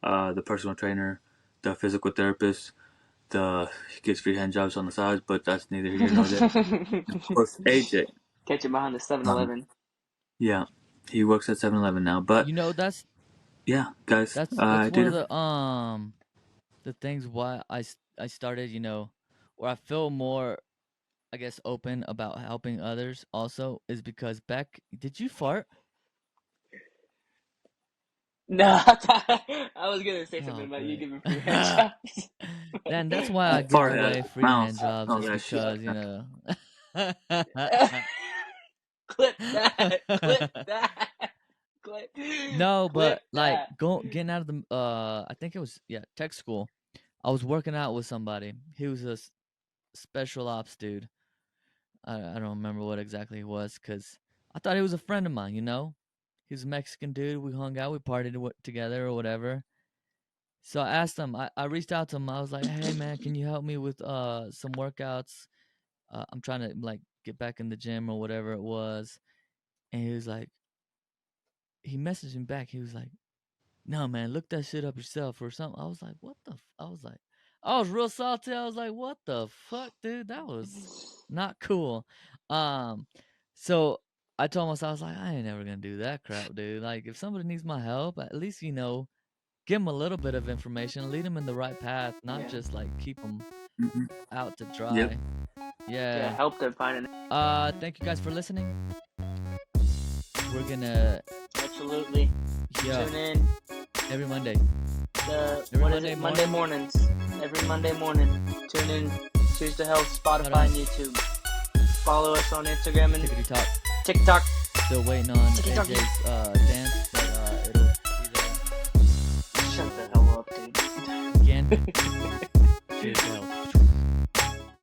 the personal trainer, the physical therapist. He gives free hand jobs on the side, but that's neither here nor there. And of course, AJ. Catch it behind the 7-Eleven. Yeah, he works at 7-Eleven now. But You know, that's yeah, guys, that's I that's one did of it. the things why I started, where I feel more, I guess, open about helping others also is because Beck, did you fart? No, I was gonna say something Oh, about you great. giving free hand jobs. Then that's why I give Fart out of away his free hand mouth. jobs Oh, is that shit. because, Clip that. Clip that. Clip. No, Clip but like that. getting out of the I think it was tech school. I was working out with somebody. He was a special ops dude. I don't remember what exactly he was because I thought he was a friend of mine. He was a Mexican dude. We hung out, we partied together or whatever. So I asked him. I reached out to him. I was like, "Hey man, can you help me with some workouts? I'm trying to like get back in the gym or whatever it was." And he was like, he messaged me back. He was like, "No man, look that shit up yourself or something." I was like, "What the?" I was like, I was real salty. I was like, "What the fuck, dude? That was not cool." Um, so I told myself, I was like, "I ain't never gonna do that crap, dude. Like, if somebody needs my help, at least give them a little bit of information, lead them in the right path, not Yeah. just like keep them Mm-hmm. out to dry." Yep. Yeah, Yeah. help them find an. Thank you guys for listening. We're gonna Absolutely. yeah Tune in. every Monday. Every what Monday is it? Monday morning. mornings. Every Monday morning. Tune in. Choose to Health, Spotify, and YouTube. Follow us on Instagram and Tickety talk. TikTok. Still waiting on Tickety-tock. AJ's dance, but it'll be there Shut the hell up, dude. again.